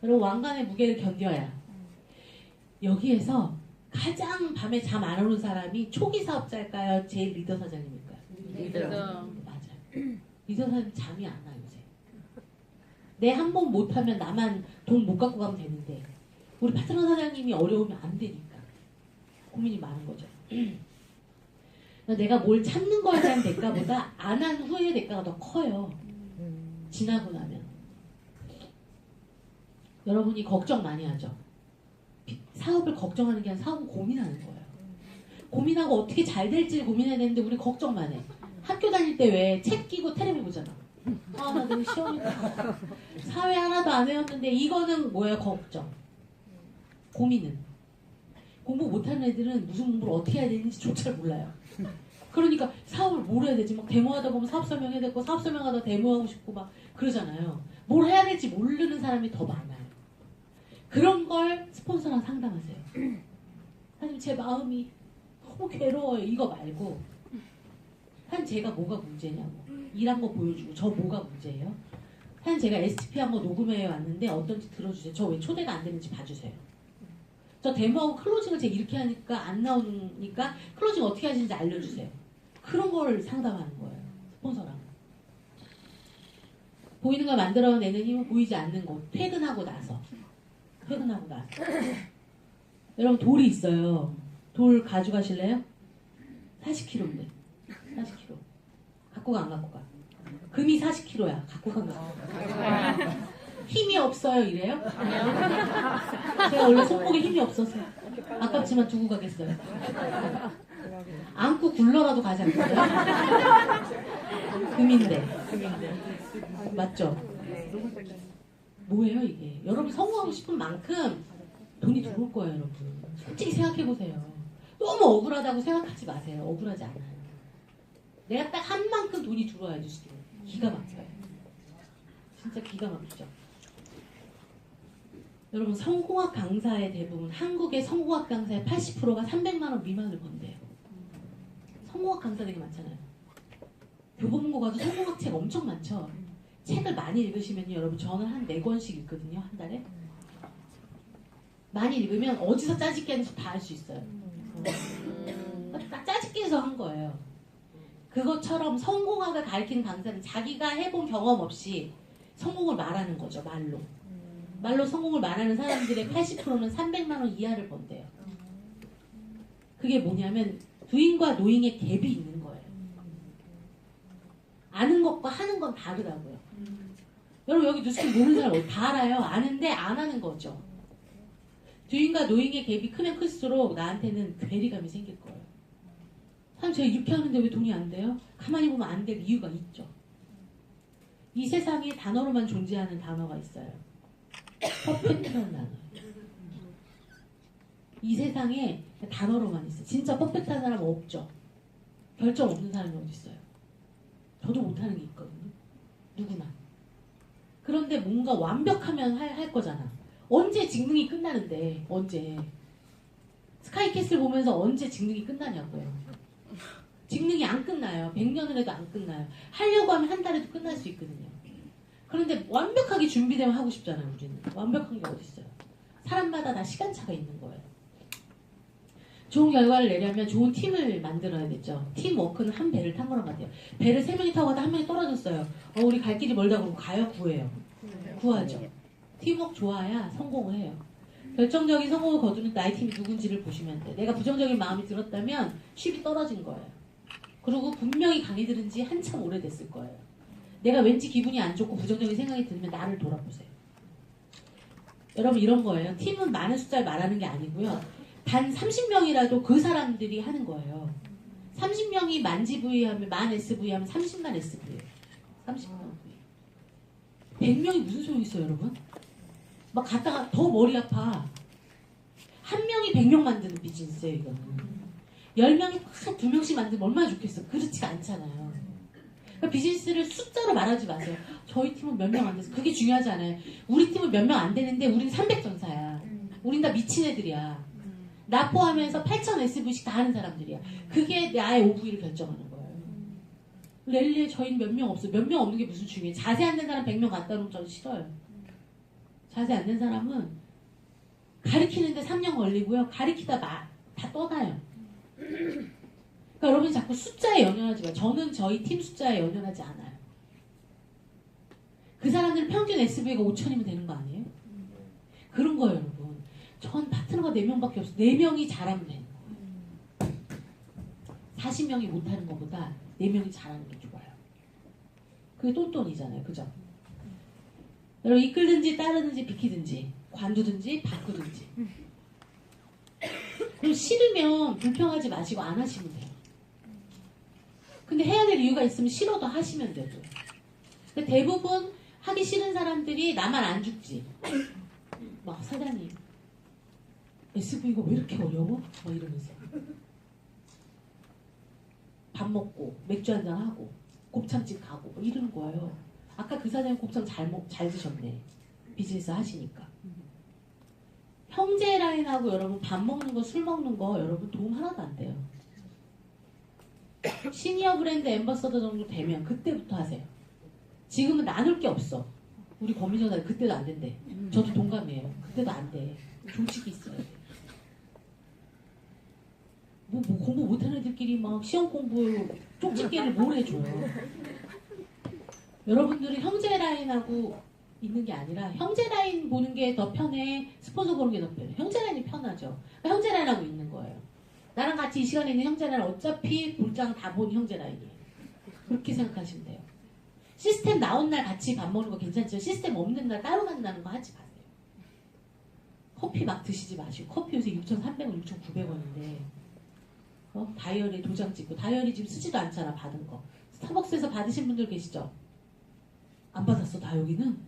여러분 왕관의 무게를 견뎌야. 여기에서 가장 밤에 잠 안 오는 사람이 초기 사업자일까요? 제일 리더 사장님일까요? 리더. 맞아요. 리더 사장님 잠이 안 와요. 요새. 내 한 번 못하면 나만 돈 못 갖고 가면 되는데 우리 파트너 사장님이 어려우면 안 되니까 고민이 많은 거죠. 내가 뭘 참는 거에 대한 대가보다 안 한 후의 대가가 더 커요. 지나고 나면. 여러분이 걱정 많이 하죠. 사업을 걱정하는 게 아니라 사업은 고민하는 거예요. 고민하고 어떻게 잘 될지 고민해야 되는데 우리 걱정만 해. 학교 다닐 때 왜 책 끼고 텔레비 보잖아. 아, 나 내일 시험이다. 사회 하나도 안 외웠는데 이거는 뭐예요? 걱정. 고민은. 공부 못하는 애들은 무슨 공부를 어떻게 해야 되는지 조차 몰라요. 그러니까 사업을 뭘 해야 되지? 막 데모하다 보면 사업 설명해야 되고 사업 설명하다 데모하고 싶고 막 그러잖아요. 뭘 해야 될지 모르는 사람이 더 많아요. 그런 걸 스폰서랑 상담하세요. 사장님 제 마음이 너무 괴로워요. 이거 말고 한 제가 뭐가 문제냐고 일한 거 보여주고 저 뭐가 문제예요? 한 제가 STP 한 거 녹음해 왔는데 어떤지 들어주세요. 저 왜 초대가 안 되는지 봐주세요. 저 데모하고 클로징을 제가 이렇게 하니까 안 나오니까 클로징 어떻게 하시는지 알려주세요. 그런 걸 상담하는 거예요. 스폰서랑. 보이는 걸 만들어내는 힘은 보이지 않는 것. 퇴근하고 나서. 여러분 돌이 있어요. 돌 가져가실래요? 40kg인데. 40kg. 갖고 가 안 갖고 가? 금이 40kg야. 갖고 가. 힘이 없어요 이래요? 제가 원래 손목에 힘이 없어서 아깝지만 두고 가겠어요. 안고 굴러라도 가지 않겠어요? 금인데. 맞죠? 뭐예요 이게? 여러분 성공하고 싶은 만큼 돈이 들어올 거예요 여러분. 솔직히 생각해보세요. 너무 억울하다고 생각하지 마세요. 억울하지 않아요. 내가 딱 한 만큼 돈이 들어와야지 기가 막혀요. 진짜 기가 막히죠. 여러분 성공학 강사의 대부분 한국의 성공학 강사의 80%가 300만 원 미만을 번대요. 성공학 강사 되게 많잖아요. 교보문고 가도 성공학 책 엄청 많죠. 책을 많이 읽으시면요 여러분 저는 한 4권씩 읽거든요 한 달에. 많이 읽으면 어디서 짜집기 하는지 다 알 수 있어요. 딱 짜집기 해서 한 거예요. 그것처럼 성공학을 가르치는 강사는 자기가 해본 경험 없이 성공을 말하는 거죠. 말로 성공을 말하는 사람들의 80%는 300만 원 이하를 번대요. 그게 뭐냐면 doing과 knowing의 갭이 있는 거예요. 아는 것과 하는 건 다르다고요. 여러분 여기 뉴스를 모르는 사람 다 알아요. 아는데 안 하는 거죠. doing과 knowing의 갭이 크면 클수록 나한테는 괴리감이 생길 거예요. 사실 제가 이렇게 하는데 왜 돈이 안 돼요? 가만히 보면 안 될 이유가 있죠. 이 세상에 단어로만 존재하는 단어가 있어요. 퍼펙트라는 단어. 이 세상에 단어로만 있어요. 진짜 퍼펙트한 사람은 없죠. 결정 없는 사람이 어디 있어요. 저도 못하는 게 있거든요. 누구나. 그런데 뭔가 완벽하면 할 거잖아. 언제 직능이 끝나는데 언제. 스카이캐슬 보면서 언제 직능이 끝나냐고요. 직능이 안 끝나요. 100년을 해도 안 끝나요. 하려고 하면 한 달에도 끝날 수 있거든요. 그런데 완벽하게 준비되면 하고 싶잖아요. 우리는. 완벽한 게 어디 있어요. 사람마다 다 시간차가 있는 거예요. 좋은 결과를 내려면 좋은 팀을 만들어야겠죠. 팀워크는 한 배를 탄 거란 같아요. 배를 3명이 타고 가다 한 명이 떨어졌어요. 우리 갈 길이 멀다 그러고 가요? 구해요? 구하죠. 팀워크 좋아야 성공을 해요. 결정적인 성공을 거두는 나의 팀이 누군지를 보시면 돼. 내가 부정적인 마음이 들었다면 쉽이 떨어진 거예요. 그리고 분명히 강의들은 지 한참 오래됐을 거예요. 내가 왠지 기분이 안 좋고 부정적인 생각이 들면 나를 돌아보세요. 여러분 이런 거예요. 팀은 많은 숫자를 말하는 게 아니고요. 단 30명이라도 그 사람들이 하는 거예요. 30명이 만 GV 하면 만 SV 하면 30만 SV예요. 30만 V. 100명이 무슨 소용이 있어요, 여러분? 막 갔다가 더 머리 아파. 한 명이 100명 만드는 비즈니스예요, 이거는. 10명이 딱 2명씩 만들면 얼마나 좋겠어. 그렇지가 않잖아요. 그러니까 비즈니스를 숫자로 말하지 마세요. 저희 팀은 몇 명 안 돼서. 그게 중요하지 않아요. 우리 팀은 몇 명 안 되는데 우린 300전사야. 우린 다 미친 애들이야. 나 포함해서 8,000 SV씩 다 하는 사람들이야. 그게 나의 OV를 결정하는 거예요. 랠리에 저희는 몇 명 없어요. 몇 명 없는 게 무슨 중요해요. 자세 안 된 사람 100명 갖다 놓으면 저는 싫어요. 자세 안 된 사람은 가리키는데 3년 걸리고요. 가리키다 다 떠나요. 그러니까 여러분이 자꾸 숫자에 연연하지 마요. 저는 저희 팀 숫자에 연연하지 않아요. 그 사람들은 평균 SV가 5,000이면 되는 거 아니에요? 그런 거예요, 여러분. 전 파트너가 4명밖에 없어요. 4명이 잘하면 되는 거예요. 40명이 못하는 것보다 4명이 잘하는 게 좋아요. 그게 똔똔이잖아요. 그죠? 여러분 이끌든지 따르든지 비키든지 관두든지 바꾸든지. 그리고 싫으면 불평하지 마시고 안 하시면 돼요. 근데 해야 될 이유가 있으면 싫어도 하시면 되고. 근데 대부분 하기 싫은 사람들이 나만 안 죽지. 막 사장님 SV가 왜 이렇게 어려워? 막 이러면서 밥 먹고 맥주 한잔 하고 곱창집 가고 막 이러는 거예요. 아까 그 사장님 곱창 잘 드셨네. 비즈니스 하시니까. 형제 라인하고 여러분 밥 먹는 거 술 먹는 거 여러분 도움 하나도 안 돼요. 시니어 브랜드 앰버서더 정도 되면 그때부터 하세요. 지금은 나눌 게 없어. 우리 거미전사들 그때도 안 된대. 저도 동감이에요. 그때도 안 돼. 조직이 있어야 돼. 뭐 공부 못하는 애들끼리 막 시험 공부 쪽집게를 뭘 해줘요. 여러분들은 형제 라인하고 있는 게 아니라 형제 라인 보는 게 더 편해. 스폰서 보는 게 더 편해. 형제 라인이 편하죠. 그러니까 형제 라인하고 있는 거예요. 나랑 같이 이 시간에 있는 형제 라인 어차피 볼장 다 본 형제 라인이에요. 그렇게 생각하시면 돼요. 시스템 나온 날 같이 밥 먹는 거 괜찮지만 시스템 없는 날 따로 간다는 거 하지 마세요. 커피 막 드시지 마시고. 커피 요새 6,300원, 6,900원인데 다이어리 도장 찍고. 다이어리 지금 쓰지도 않잖아. 받은 거. 스타벅스에서 받으신 분들 계시죠? 안 받았어 다 여기는?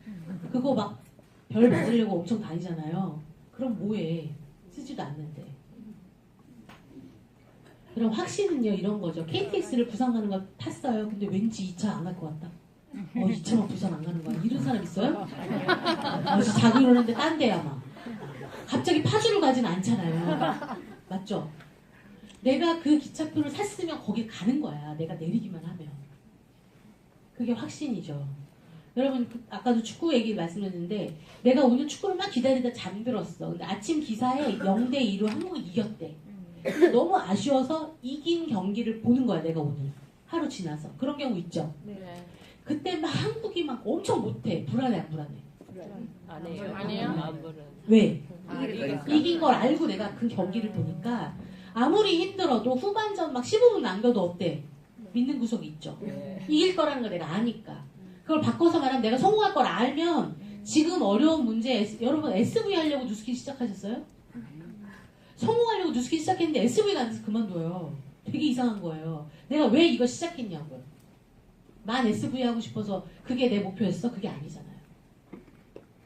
그거 막 별 맞으려고 엄청 다니잖아요. 그럼 뭐해? 쓰지도 않는데. 그럼 확신은요 이런 거죠. KTX를 부산 가는 거 탔어요. 근데 왠지 2차 안 갈 것 같다. 2차만 부산 안 가는 거야. 이런 사람 있어요? 자고 일어났는데 딴 데야 막. 갑자기 파주를 가진 않잖아요. 맞죠? 내가 그 기차표를 샀으면 거기 가는 거야. 내가 내리기만 하면. 그게 확신이죠. 여러분 아까도 축구 얘기 말씀드렸는데 내가 오늘 축구를 막 기다리다 잠들었어. 근데 아침 기사에 0대2로 한국이 이겼대. 너무 아쉬워서 이긴 경기를 보는 거야. 내가 오늘 하루 지나서. 그런 경우 있죠. 네. 그때 막 한국이 막 엄청 못해. 불안해 안 불안해? 아니에요. 왜? 이긴 걸 알고 내가 그 경기를 보니까 아무리 힘들어도 후반전 막 15분 남겨도 어때? 믿는 구석이 있죠. 이길 거라는 걸 내가 아니까. 그걸 바꿔서 말하면 내가 성공할 걸 알면 지금 어려운 문제 여러분 SV 하려고 뉴스킨 시작하셨어요? 성공하려고 뉴스킨 시작했는데 SV가 안 돼서 그만둬요. 되게 이상한 거예요. 내가 왜 이거 시작했냐고요. 만 SV 하고 싶어서 그게 내 목표였어? 그게 아니잖아요.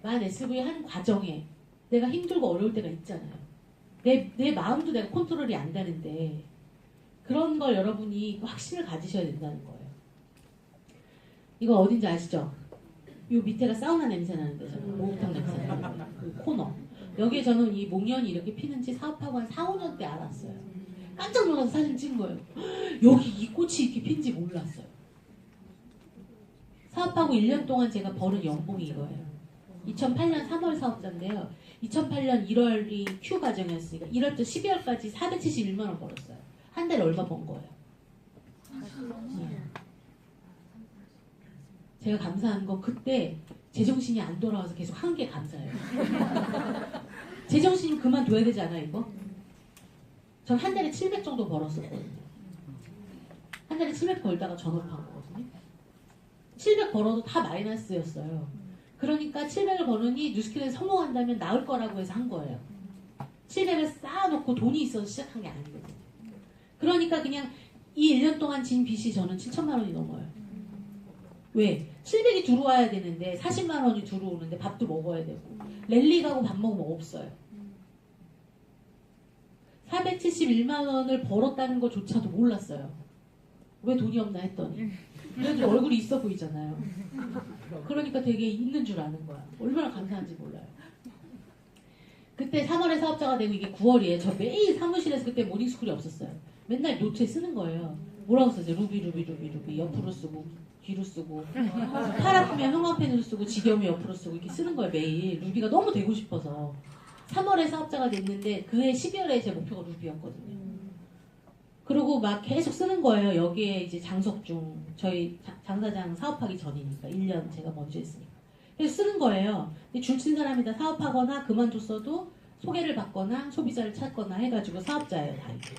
만 SV 하는 과정에 내가 힘들고 어려울 때가 있잖아요. 내 마음도 내가 컨트롤이 안 되는데 그런 걸 여러분이 확신을 가지셔야 된다는 거예요. 이거 어딘지 아시죠? 요 밑에가 사우나 냄새 나는 데잖아요. 목욕탕 냄새 나는 그 코너. 여기에 저는 이 목련이 이렇게 피는지 사업하고 한 4, 5년 때 알았어요. 깜짝 놀라서 사진 찍은 거예요. 여기 이 꽃이 이렇게 핀지 몰랐어요. 사업하고 1년 동안 제가 벌은 연봉이 이거예요. 2008년 3월 사업자인데요. 2008년 1월이 Q 과정이었으니까 1월부터 12월까지 471만 원 벌었어요. 한 달에 얼마 번 거예요? 제가 감사한 건 그때 제정신이 안 돌아와서 계속 한 게 감사해요. 제정신이 그만둬야 되지 않아요, 이거? 전 한 달에 700 정도 벌었었거든요. 한 달에 700 벌다가 전업한 거거든요. 700 벌어도 다 마이너스였어요. 그러니까 700을 버느니 뉴스킬에서 성공한다면 나을 거라고 해서 한 거예요. 700을 쌓아놓고 돈이 있어서 시작한 게 아니거든요. 그러니까 그냥 이 1년 동안 진 빚이 저는 7천만 원이 넘어요. 왜? 700이 들어와야 되는데 40만 원이 들어오는데 밥도 먹어야 되고 랠리 가고 밥 먹으면 없어요. 471만 원을 벌었다는 것조차도 몰랐어요. 왜 돈이 없나 했더니 그래도 얼굴이 있어 보이잖아요. 그러니까 되게 있는 줄 아는 거야. 얼마나 감사한지 몰라요. 그때 3월에 사업자가 되고 이게 9월이에요. 저 매일 사무실에서 그때 모닝스쿨이 없었어요. 맨날 노트에 쓰는 거예요. 뭐라고 썼어요? 루비 옆으로 쓰고 뒤로 쓰고 팔 아프면 형광펜으로 쓰고 지겨우면 옆으로 쓰고 이렇게 쓰는 거예요. 매일 루비가 너무 되고 싶어서 3월에 사업자가 됐는데 그해 12월에 제 목표가 루비였거든요. 그리고 막 계속 쓰는 거예요. 여기에 이제 장석중 저희 장사장 사업하기 전이니까 1년 제가 먼저 했으니까 그래서 쓰는 거예요. 근데 줄친 사람이 다 사업하거나 그만뒀어도 소개를 받거나 소비자를 찾거나 해가지고 사업자예요. 다 이게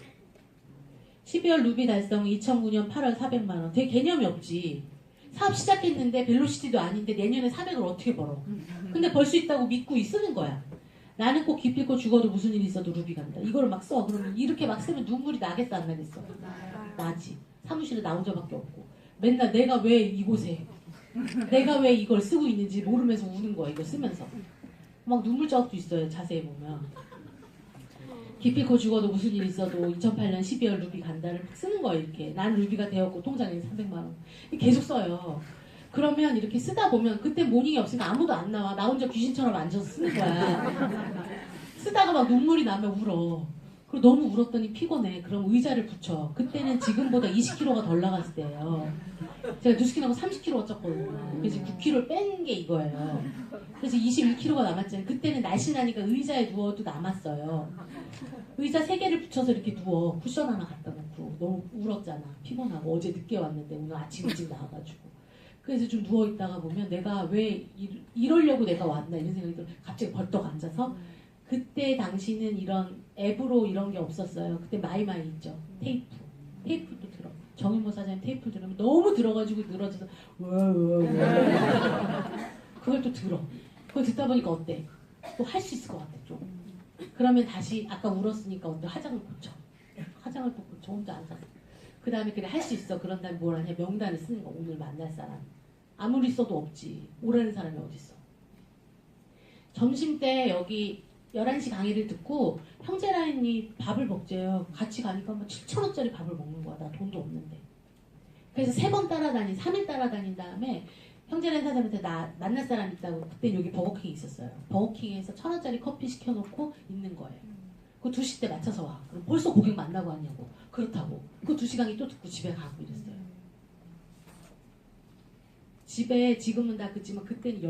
12월 루비 달성 2009년 8월 400만 원. 되게 개념이 없지. 사업 시작했는데 벨로시티도 아닌데 내년에 400을 어떻게 벌어. 근데 벌 수 있다고 믿고 쓰는 거야. 나는 꼭 기필코 죽어도 무슨 일이 있어도 루비 간다. 이거를 막 써. 그러면 이렇게 막 쓰면 눈물이 나겠어 안 나겠어? 나지. 사무실에 나 혼자밖에 없고. 맨날 내가 왜 이곳에 내가 왜 이걸 쓰고 있는지 모르면서 우는 거야. 이거 쓰면서. 막 눈물 자국도 있어요. 자세히 보면. 기필코 죽어도 무슨 일 있어도 2008년 12월 루비 간다를 쓰는 거예요. 이렇게. 난 루비가 되었고 통장에 300만 원. 계속 써요. 그러면 이렇게 쓰다 보면 그때 모닝이 없으니까 아무도 안 나와. 나 혼자 귀신처럼 앉아서 쓰는 거야. 쓰다가 막 눈물이 나면 울어. 그리고 너무 울었더니 피곤해. 그럼 의자를 붙여. 그때는 지금보다 20kg가 덜 나갔을 때예요. 제가 뉴스킨하고 30kg가 쪘거든요. 그래서 9kg를 뺀 게 이거예요. 그래서 21kg가 남았잖아요. 그때는 날씬하니까 의자에 누워도 남았어요. 의자 3개를 붙여서 이렇게 누워. 쿠션 하나 갖다 놓고. 너무 울었잖아. 피곤하고 어제 늦게 왔는데 오늘 아침 일찍 나와가지고. 그래서 좀 누워있다가 보면 내가 왜 이러려고 내가 왔나 이런 생각이 들어. 갑자기 벌떡 앉아서 그때 당시는 이런 앱으로 이런 게 없었어요. 그때 마이마이 있죠. 테이프도 들어. 정인모 사장님 테이프 들으면 너무 들어가지고 늘어져서 그걸 또 들어. 그걸 듣다 보니까 어때? 또 할 수 있을 것 같아 좀. 그러면 다시 아까 울었으니까 어때? 화장을 고쳐. 화장을 또 고쳐. 혼자 앉아서. 그 다음에 그래 할 수 있어. 그런 다음에 뭘 하냐? 명단을 쓰는 거. 오늘 만날 사람. 아무리 써도 없지. 오라는 사람이 어딨어. 점심때 여기 11시 강의를 듣고 형제라인이 밥을 먹재요. 같이 가니까 막 7,000원짜리 밥을 먹는 거야. 나 돈도 없는데. 그래서 3일 따라다닌 다음에 형제라인 사장한테 나 만날 사람 있다고. 그때 여기 버거킹이 있었어요. 버거킹에서 1,000원짜리 커피 시켜놓고 있는 거예요. 그 2시 때 맞춰서 와. 그럼 벌써 고객 만나고 왔냐고. 그렇다고. 그 2시 강의 또 듣고 집에 가고 이랬어요. 집에 지금은 다 그렇지만 그때는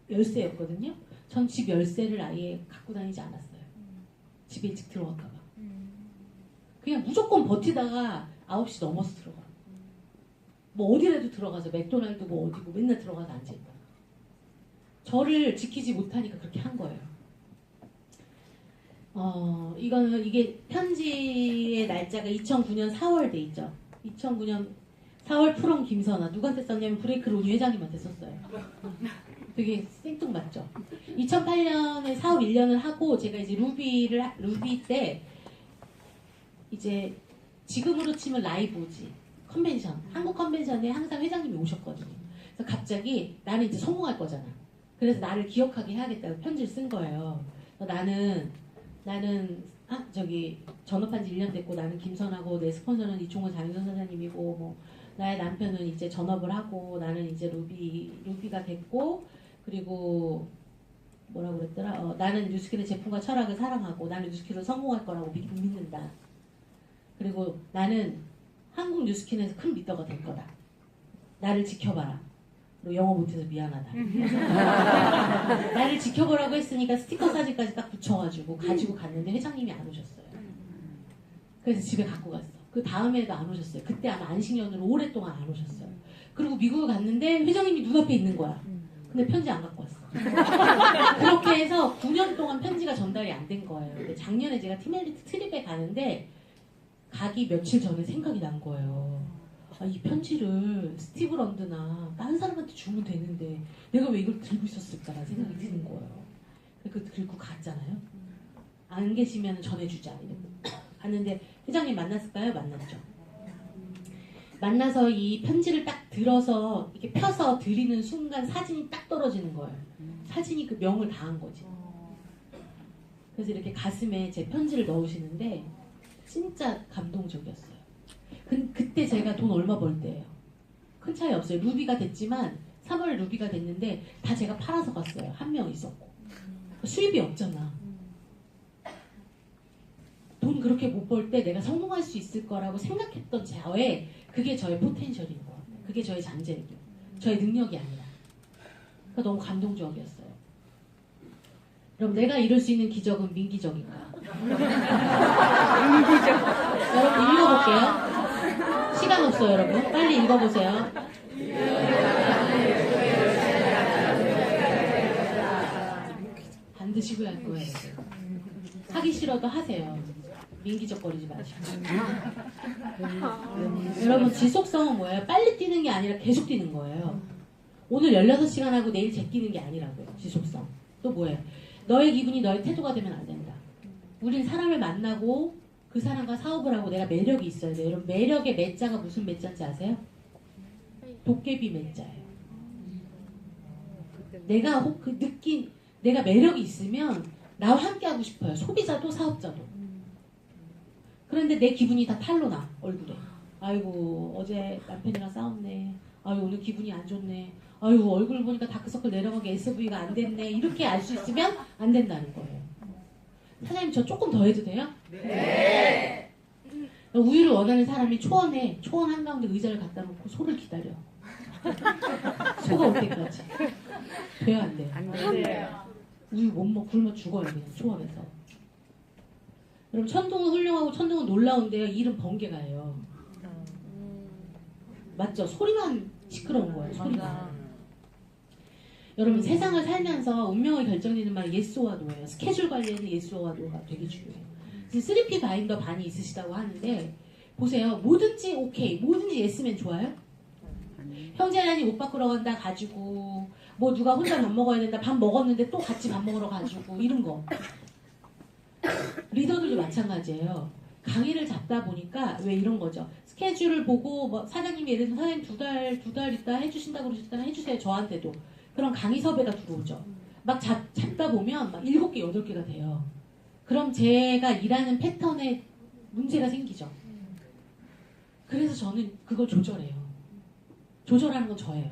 열쇠였거든요. 전 집 열쇠를 아예 갖고 다니지 않았어요. 집에 일찍 들어갈까 봐. 그냥 무조건 버티다가 9시 넘어서 들어가. 뭐 어디라도 들어가서 맥도날드 뭐 어디고 맨날 들어가서 앉아있다. 저를 지키지 못하니까 그렇게 한 거예요. 이게 편지의 날짜가 2009년 4월 돼 있죠. 2009년 4월 프롬 김선아. 누구한테 썼냐면 브레이크 로니 회장님한테 썼어요. 되게 생뚱맞죠. 2008년에 사업 1년을 하고 제가 이제 루비 때 이제 지금으로 치면 라이브지. 컨벤션, 한국 컨벤션에 항상 회장님이 오셨거든요. 그래서 갑자기 나는 이제 성공할 거잖아. 그래서 나를 기억하게 해야겠다고 편지를 쓴 거예요. 그래서 나는 전업한 지 1년 됐고 나는 김선하고 내 스폰서는 이총원 장윤선 사장님이고 뭐 나의 남편은 이제 전업을 하고 나는 이제 루비가 됐고 그리고 뭐라고 그랬더라? 나는 뉴스킬의 제품과 철학을 사랑하고 나는 뉴스킬을 성공할 거라고 믿는다. 그리고 나는 한국 뉴스킨에서 큰 리더가 될 거다. 나를 지켜봐라. 그리고 영어 못해서 미안하다. 나를 지켜보라고 했으니까 스티커 사진까지 딱 붙여가지고 가지고 갔는데 회장님이 안 오셨어요. 그래서 집에 갖고 갔어. 그 다음에도 안 오셨어요. 그때 아마 안식년으로 오랫동안 안 오셨어요. 그리고 미국을 갔는데 회장님이 눈앞에 있는 거야. 근데 편지 안 갖고 왔어. 그렇게 해서 9년 동안 편지가 전달이 안 된 거예요. 근데 작년에 제가 팀엘리트 트립에 가는데 가기 며칠 전에 생각이 난 거예요. 아, 이 편지를 스티브 런드나 다른 사람한테 주면 되는데 내가 왜 이걸 들고 있었을까라는 생각이 드는 거예요. 그거 들고 갔잖아요. 안 계시면 전해주자 이러고 갔는데 회장님 만났을까요? 만났죠. 만나서 이 편지를 딱 들어서 이렇게 펴서 드리는 순간 사진이 딱 떨어지는 거예요. 사진이 그 명을 다한 거지. 그래서 이렇게 가슴에 제 편지를 넣으시는데 진짜 감동적이었어요. 그때 제가 돈 얼마 벌 때예요. 큰 차이 없어요. 루비가 됐지만 3월 루비가 됐는데 다 제가 팔아서 갔어요. 한 명 있었고. 수입이 없잖아. 돈 그렇게 못 벌 때 내가 성공할 수 있을 거라고 생각했던 저의 그게 저의 포텐셜인 것 같아요. 그게 저의 잠재력이에요. 저의 능력이 아니라. 그러니까 너무 감동적이었어요. 그럼 내가 이룰 수 있는 기적은 민기적인가? 여러분 읽어볼게요. 시간 없어요, 여러분. 빨리 읽어보세요. 반드시 후회할 거예요. 하기 싫어도 하세요. 민기적거리지 마시고. 여러분 지속성은 뭐예요? 빨리 뛰는 게 아니라 계속 뛰는 거예요. 오늘 16시간 하고 내일 제끼는 게 아니라고요. 지속성. 또 뭐예요? 너의 기분이 너의 태도가 되면 안 된다. 우린 사람을 만나고 그 사람과 사업을 하고 내가 매력이 있어야 돼요. 여러분 매력의 매자가 무슨 매자인지 아세요? 도깨비 매자예요. 내가 매력이 있으면 나와 함께 하고 싶어요. 소비자도 사업자도. 그런데 내 기분이 다 탈로 나 얼굴에. 아이고 어제 남편이랑 싸웠네. 아이고 오늘 기분이 안 좋네. 아이고 얼굴 보니까 다크서클 내려가게 SV가 안 됐네. 이렇게 알 수 있으면 안 된다는 거예요. 사장님 저 조금 더 해도 돼요? 네. 우유를 원하는 사람이 초원 한가운데 의자를 갖다 놓고 소를 기다려. 소가 올 때까지. 돼요 안 돼요? 안 돼요. 우유 못 먹고 굶어 죽어요 그냥 초원에서. 여러분 천둥은 훌륭하고 천둥은 놀라운데요. 일은 번개가예요. 맞죠? 소리만 시끄러운 거예요. 소리가. 여러분 세상을 살면서 운명을 결정짓는 말이 예스와 노예요. 스케줄 관리에는 예스와 노가 되게 중요해요. 3P 바인더 반이 있으시다고 하는데 보세요. 뭐든지 오케이, 뭐든지 예스면 좋아요? 형제라니 옷 바꾸러 간다 가지고 뭐 누가 혼자 밥 먹어야 된다 밥 먹었는데 또 같이 밥 먹으러 가지고 이런 거. 리더들도 마찬가지예요. 강의를 잡다 보니까 왜 이런 거죠. 스케줄을 보고 뭐 사장님이 예를 들면 사장님 두 달 있다 해주신다고 그러셨다면 해주세요. 저한테도. 그럼 강의 섭외가 들어오죠. 막 잡다 보면 막 7개, 8개가 돼요. 그럼 제가 일하는 패턴에 문제가 생기죠. 그래서 저는 그걸 조절해요. 조절하는 건 저예요.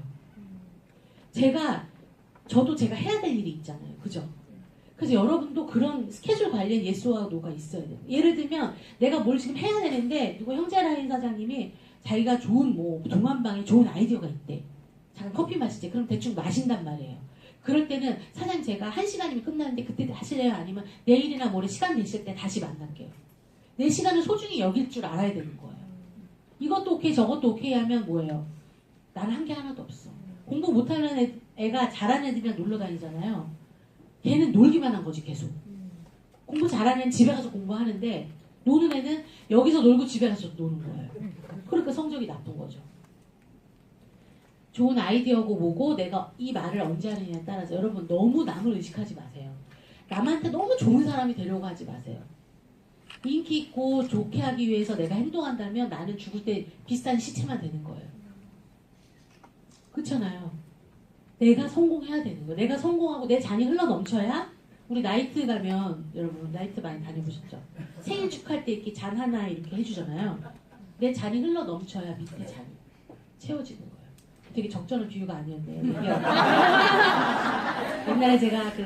저도 제가 해야 될 일이 있잖아요. 그죠? 그래서 여러분도 그런 스케줄 관련 예스와 노가 있어야 돼요. 예를 들면 내가 뭘 지금 해야 되는데 누구 형제라인 사장님이 자기가 좋은 뭐 동안방에 좋은 아이디어가 있대. 잠깐 커피 마시지. 그럼 대충 마신단 말이에요. 그럴 때는 사장님 제가 1시간이면 끝나는데 그때 하실래요? 아니면 내일이나 모레 시간 되실 때 다시 만날게요. 내 시간을 소중히 여길 줄 알아야 되는 거예요. 이것도 오케이 저것도 오케이 하면 뭐예요? 나는 한 게 하나도 없어. 공부 못하는 애가 잘하는 애들이랑 놀러 다니잖아요. 걔는 놀기만 한 거지 계속. 공부 잘하는 애는 집에 가서 공부하는데 노는 애는 여기서 놀고 집에 가서 노는 거예요. 그러니까 성적이 나쁜 거죠. 좋은 아이디어고 뭐고 내가 이 말을 언제 하느냐에 따라서 여러분 너무 남을 의식하지 마세요. 남한테 너무 좋은 사람이 되려고 하지 마세요. 인기 있고 좋게 하기 위해서 내가 행동한다면 나는 죽을 때 비싼 시체만 되는 거예요. 그렇잖아요. 내가 성공해야 되는 거예요. 내가 성공하고 내 잔이 흘러 넘쳐야 우리 나이트 가면 여러분 나이트 많이 다녀보셨죠? 생일 축하할 때 이렇게 잔 하나 이렇게 해주잖아요. 내 잔이 흘러 넘쳐야 밑에 잔이 채워지는 거예요. 되게 적절한 비유가 아니었네요. 옛날에 제가 그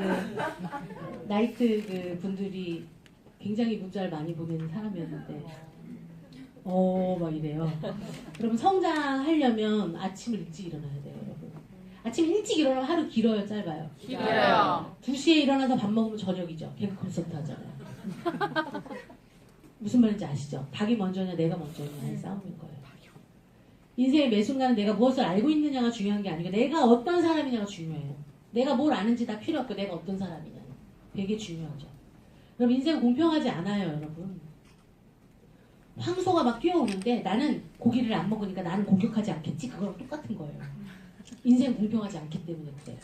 나이트 그 분들이 굉장히 문자를 많이 보내는 사람이었는데 막 이래요. 여러분 성장하려면 아침을 일찍 일어나야 돼요. 여러분. 아침 일찍 일어나면 하루 길어요, 짧아요? 길어요. 2시에 일어나서 밥 먹으면 저녁이죠. 개그 콘서트 하잖아요. 무슨 말인지 아시죠? 닭이 먼저냐 내가 먼저냐의 싸움인 거예요. 인생의 매 순간은 내가 무엇을 알고 있느냐가 중요한 게 아니고 내가 어떤 사람이냐가 중요해요. 내가 뭘 아는지 다 필요 없고 내가 어떤 사람이냐 되게 중요하죠. 그럼 인생은 공평하지 않아요, 여러분. 황소가 막 뛰어오는데 나는 고기를 안 먹으니까 나는 공격하지 않겠지? 그거랑 똑같은 거예요. 인생은 공평하지 않기 때문에 그래요.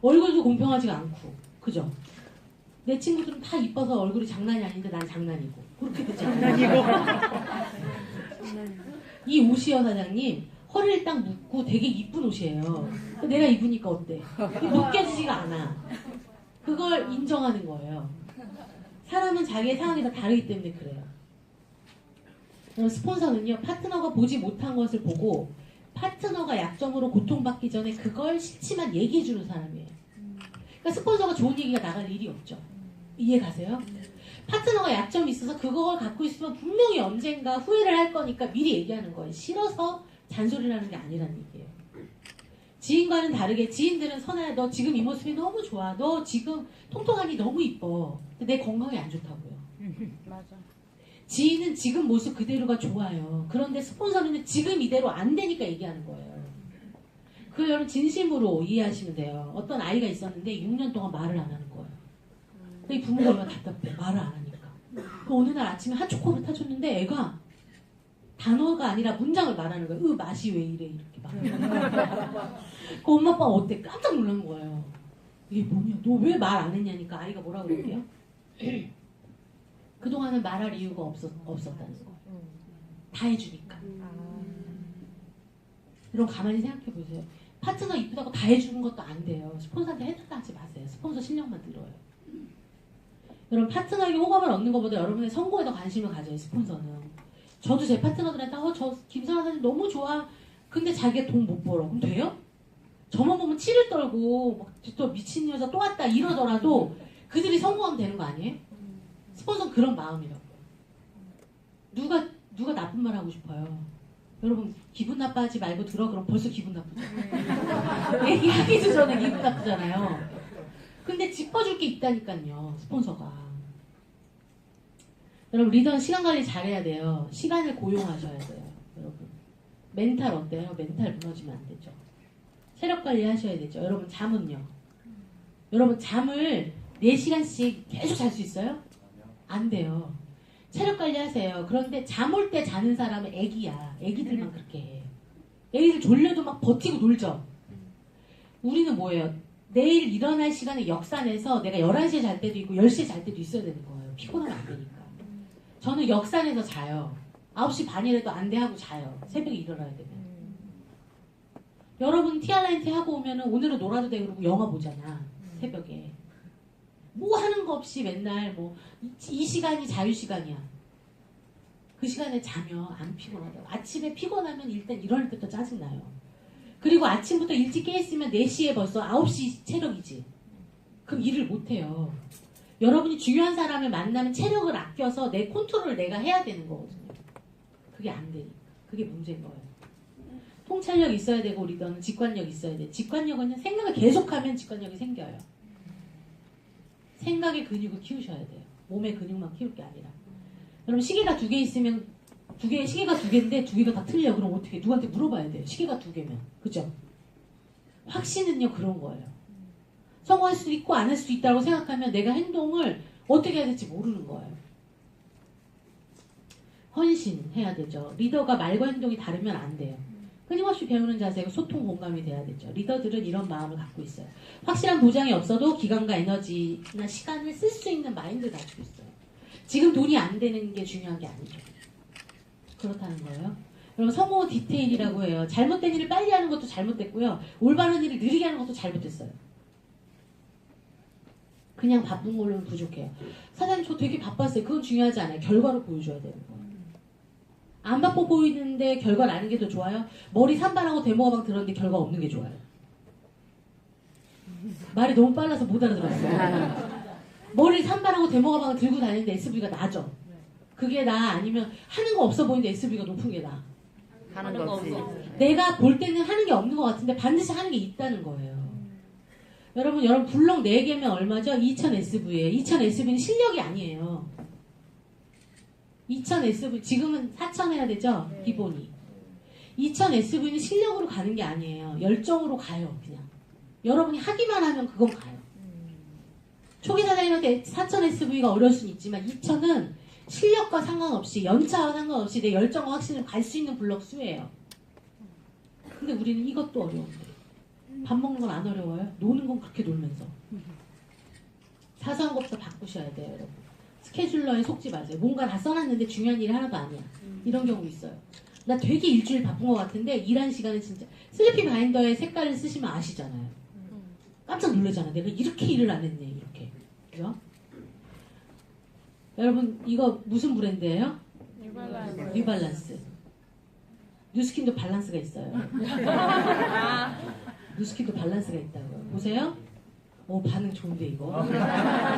얼굴도 공평하지가 않고, 그죠? 내 친구들은 다 이뻐서 얼굴이 장난이 아닌데 난 장난이고 그렇게 되잖아요. 이 옷이요, 사장님. 허리를 딱 묶고 되게 이쁜 옷이에요. 내가 입으니까 어때? 느껴지지가 않아. 그걸 인정하는 거예요. 사람은 자기의 상황이 다 다르기 때문에 그래요. 스폰서는요, 파트너가 보지 못한 것을 보고 파트너가 약점으로 고통받기 전에 그걸 싫지만 얘기해주는 사람이에요. 그러니까 스폰서가 좋은 얘기가 나갈 일이 없죠. 이해 가세요? 파트너가 약점이 있어서 그걸 갖고 있으면 분명히 언젠가 후회를 할 거니까 미리 얘기하는 거예요. 싫어서 잔소리를 하는 게 아니라는 얘기예요. 지인과는 다르게 지인들은 선아야 너 지금 이 모습이 너무 좋아. 너 지금 통통하니 너무 이뻐. 근데 내 건강이 안 좋다고요. 맞아. 지인은 지금 모습 그대로가 좋아요. 그런데 스폰서는 지금 이대로 안 되니까 얘기하는 거예요. 그 여러분 진심으로 이해하시면 돼요. 어떤 아이가 있었는데 6년 동안 말을 안 하는 거예요. 이 부모가 얼마나 답답해. 말을 안 하니까. 그 어느 날 아침에 핫초코를 타줬는데 애가 단어가 아니라 문장을 말하는 거예요. 맛이 왜 이래 이렇게 막. 그 엄마 아빠가 어때? 깜짝 놀란 거예요. 이게 뭐냐? 너 왜 말 안 했냐니까 아이가 뭐라고 그럴게요? 그동안은 말할 이유가 없었다는 거. 다 해주니까. 여러분 가만히 생각해 보세요. 파트너 이쁘다고 다 해주는 것도 안 돼요. 스폰서한테 해달라 하지 마세요. 스폰서 실력만 들어요. 여러분 파트너에게 호감을 얻는 것보다 여러분의 성공에 더 관심을 가져요. 스폰서는. 저도 제 파트너들한테 저 김선아 사진 너무 좋아. 근데 자기가 돈 못 벌어. 그럼 돼요? 저만 보면 치를 떨고 또 미친 여자 또 왔다 이러더라도 그들이 성공하면 되는 거 아니에요? 스폰서는 그런 마음이라고요. 누가 나쁜 말 하고 싶어요? 여러분 기분 나빠하지 말고 들어. 그럼 벌써 기분 나쁘죠. 얘기하기도 전에 기분 나쁘잖아요. 근데 짚어줄 게 있다니까요. 스폰서가. 여러분 리더는 시간 관리 잘해야 돼요. 시간을 고용하셔야 돼요. 여러분 멘탈 어때요? 멘탈 무너지면 안 되죠. 체력 관리 하셔야 되죠. 여러분 잠은요. 여러분 잠을 4시간씩 계속 잘 수 있어요? 안 돼요. 체력 관리하세요. 그런데 잠 올 때 자는 사람은 애기야. 애기들만 그렇게 해. 애기들 졸려도 막 버티고 놀죠. 우리는 뭐예요? 내일 일어날 시간에 역산해서 내가 11시에 잘 때도 있고 10시에 잘 때도 있어야 되는 거예요. 피곤하면 안 되니까. 저는 역산해서 자요. 9시 반이라도 안 돼 하고 자요. 새벽에 일어나야 되면. 여러분 티알라인티 하고 오면은 오늘은 놀아도 돼 그러고 영화 보잖아. 새벽에. 뭐 하는 거 없이 맨날 이 시간이 자유시간이야. 그 시간에 자면 안 피곤하다고. 아침에 피곤하면 일단 일어날 때부터 짜증나요. 그리고 아침부터 일찍 깨있으면 4시에 벌써 9시 체력이지. 그럼 일을 못해요. 여러분이 중요한 사람을 만나면 체력을 아껴서 내 컨트롤을 내가 해야 되는 거거든요. 그게 안 되니까. 그게 문제인 거예요. 통찰력 있어야 되고 리더는 직관력 있어야 돼. 직관력은 생각을 계속하면 직관력이 생겨요. 생각의 근육을 키우셔야 돼요. 몸의 근육만 키울 게 아니라. 여러분 시계가 2개 있으면 시계가 2개인데 2개가 다 틀려. 그럼 어떻게 누구한테 물어봐야 돼요. 시계가 2개면. 그죠? 확신은요 그런 거예요. 성공할 수도 있고 안 할 수도 있다고 생각하면 내가 행동을 어떻게 해야 될지 모르는 거예요. 헌신해야 되죠. 리더가 말과 행동이 다르면 안 돼요. 끊임없이 배우는 자세가 소통 공감이 돼야 되죠. 리더들은 이런 마음을 갖고 있어요. 확실한 보장이 없어도 기간과 에너지나 시간을 쓸 수 있는 마인드를 가지고 있어요. 지금 돈이 안 되는 게 중요한 게 아니죠. 그렇다는 거예요. 여러분 성공은 디테일이라고 해요. 잘못된 일을 빨리 하는 것도 잘못됐고요. 올바른 일을 느리게 하는 것도 잘못됐어요. 그냥 바쁜 걸로는 부족해요. 사장님 저 되게 바빴어요. 그건 중요하지 않아요. 결과를 보여줘야 되는 거예요. 안 바빠 보이는데 결과 나는 게 더 좋아요? 머리 산발하고 대모가방 들었는데 결과 없는 게 좋아요. 말이 너무 빨라서 못 알아들었어요. 머리 산발하고 대모가방을 들고 다니는데 SV가 나죠. 그게 나 아니면 하는 거 없어 보이는데 SV가 높은 게 나. 하는 거 없이. 내가 볼 때는 하는 게 없는 것 같은데 반드시 하는 게 있다는 거예요. 여러분 블럭 4개면 얼마죠? 2000 SV예요. 2000 SV는 실력이 아니에요. 2000 SV 지금은 4000 해야 되죠? 기본이. 2000 SV는 실력으로 가는 게 아니에요. 열정으로 가요. 그냥. 여러분이 하기만 하면 그건 가요. 초기 사장님한테 4000 SV가 어려울 수는 있지만 2000은 실력과 상관없이 연차와 상관없이 내 열정과 확신을 갈 수 있는 블럭 수예요. 근데 우리는 이것도 어려운데 밥 먹는 건 안 어려워요? 노는 건 그렇게 놀면서 사소한 것부터 바꾸셔야 돼요. 여러분 스케줄러에 속지 마세요. 뭔가 다 써놨는데 중요한 일이 하나도 아니야. 이런 경우 있어요. 나 되게 일주일 바쁜 것 같은데 일한 시간은 진짜 슬리피 바인더에 색깔을 쓰시면 아시잖아요. 깜짝 놀라잖아. 내가 이렇게 일을 안 했네. 이렇게. 그죠? 여러분 이거 무슨 브랜드예요? 뉴발란스. 뉴스킨도 밸런스가 있어요. 뉴스킨도 밸런스가 있다고요. 보세요. 오 반응 좋은데 이거.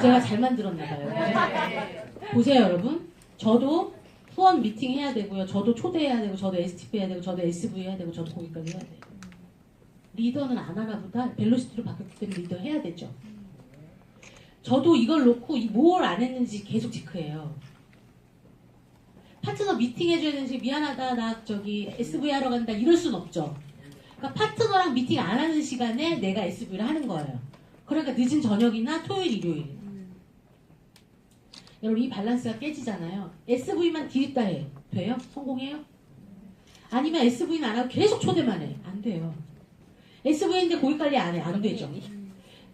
제가 잘 만들었나봐요. 보세요 여러분. 저도 후원 미팅 해야 되고요. 저도 초대해야 되고 저도 STP 해야 되고 저도 SV 해야 되고 저도 거기까지 해야 돼요. 리더는 안 하나 보다 벨로시티로 바뀌었기 때문에 리더 해야 되죠. 저도 이걸 놓고 뭘 안 했는지 계속 체크해요. 파트너 미팅 해줘야 되는지 미안하다 나 저기 SV 하러 간다 이럴 순 없죠. 그러니까 파트너랑 미팅 안 하는 시간에 내가 SV를 하는 거예요. 그러니까 늦은 저녁이나 토요일 일요일. 여러분 이 밸런스가 깨지잖아요. SV만 디립다 해. 돼요? 성공해요? 아니면 SV는 안 하고 계속 초대만 해. 안 돼요. SV인데 고객 관리 안 해. 안 되죠.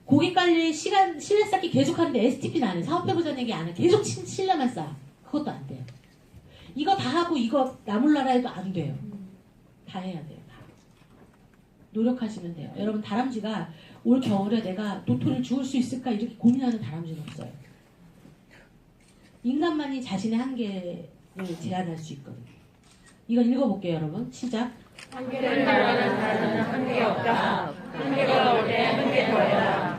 고객 관리 시간 쌓기 계속 하는데 STP는 안 해. 사업해보자는 얘기 안 해. 계속 신뢰만 쌓아. 그것도 안 돼요. 이거 다 하고 이거 나몰라라 해도 안 돼요. 다 해야 돼요. 다. 노력하시면 돼요. 여러분 다람쥐가 올 겨울에 내가 도토리를 주울 수 있을까 이렇게 고민하는 다람쥐는 없어요. 인간만이 자신의 한계를 제한할 수 있거든요. 이건 읽어볼게요 여러분. 시작. 한계를 바라는 자는 한계 없다. 한계가 오되 한계 더해라.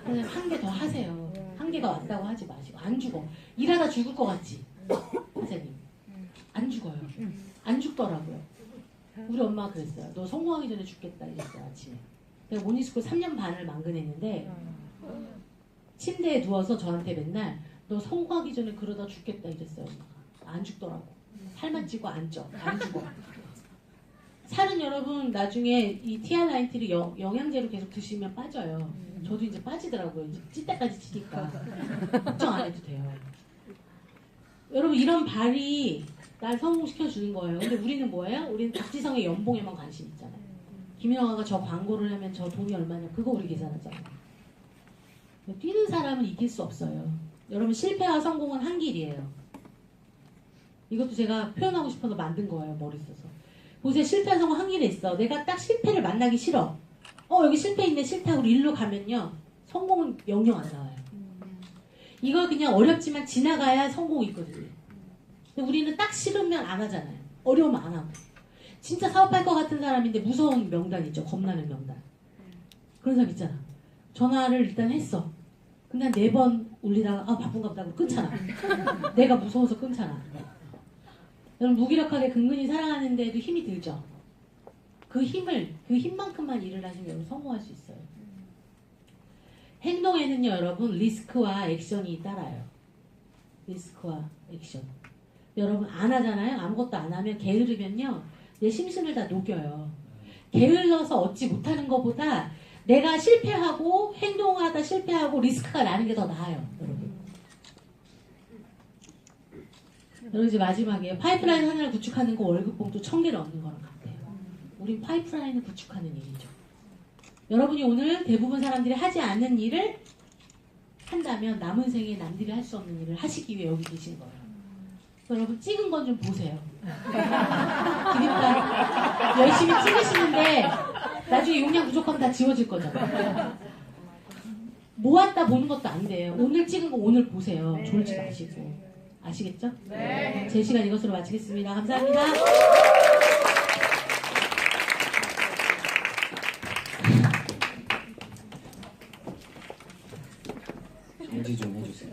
그냥 한 개 더 하세요. 한계가 왔다고 하지 마시고. 안 죽어. 일하다 죽을 것 같지? 사장님. 안 죽어요. 안 죽더라고요. 우리 엄마가 그랬어요. 너 성공하기 전에 죽겠다 이랬어요 아침에. 내가 모니스쿨 3년 반을 망근했는데 침대에 누워서 저한테 맨날 너 성공하기 전에 그러다 죽겠다 이랬어요. 엄마가. 안 죽더라고. 살만 찌고 안 쪄. 안 죽어. 살은 여러분 나중에 이 TR90를 영양제로 계속 드시면 빠져요. 저도 이제 빠지더라고요. 이제 찔 때까지 찌니까. 걱정 안 해도 돼요. 여러분 이런 발이 날 성공시켜주는 거예요. 근데 우리는 뭐예요? 우리는 박지성의 연봉에만 관심 있잖아요. 김영아가 저 광고를 하면 저 돈이 얼마냐 그거 우리 계산하잖아요. 뛰는 사람은 이길 수 없어요. 여러분 실패와 성공은 한 길이에요. 이것도 제가 표현하고 싶어서 만든 거예요. 머리 써서. 보세요. 실패와 성공 한 길에 있어. 내가 딱 실패를 만나기 싫어. 여기 실패 있네 싫다고 일로 가면요. 성공은 영영 안 나와요. 이걸 그냥 어렵지만 지나가야 성공이 있거든요. 근데 우리는 딱 싫으면 안 하잖아요. 어려우면 안 하고. 진짜 사업할 것 같은 사람인데 무서운 명단 있죠. 겁나는 명단. 그런 사람 있잖아. 전화를 일단 했어. 근데 한 4번 울리다가 바쁜가 보다 그러고 끊잖아. 내가 무서워서 끊잖아. 여러분 무기력하게 근근히 살아가는데도 힘이 들죠. 그 힘만큼만 일을 하시면 여러분 성공할 수 있어요. 행동에는요 여러분 리스크와 액션이 따라요. 리스크와 액션. 여러분 안 하잖아요. 아무것도 안 하면 게으르면요 내 심신을 다 녹여요. 게을러서 얻지 못하는 것보다 내가 실패하고 행동하다 실패하고 리스크가 나는 게 더 나아요. 여러분 이제 마지막이에요. 파이프라인 하나를 구축하는 거 월급 봉투 1000개를 얻는 거랑 같아요. 우린 파이프라인을 구축하는 일이죠. 여러분이 오늘 대부분 사람들이 하지 않는 일을 한다면 남은 생에 남들이 할 수 없는 일을 하시기 위해 여기 계신 거예요. 그래서 여러분 찍은 건 좀 보세요. 그러니까 열심히 찍으시는데 나중에 용량 부족하면 다 지워질 거잖아요. 모았다 보는 것도 안 돼요. 오늘 찍은 거 오늘 보세요. 졸지 마시고. 아시겠죠? 네. 제 시간 이것으로 마치겠습니다. 감사합니다. 정지 좀 해주세요.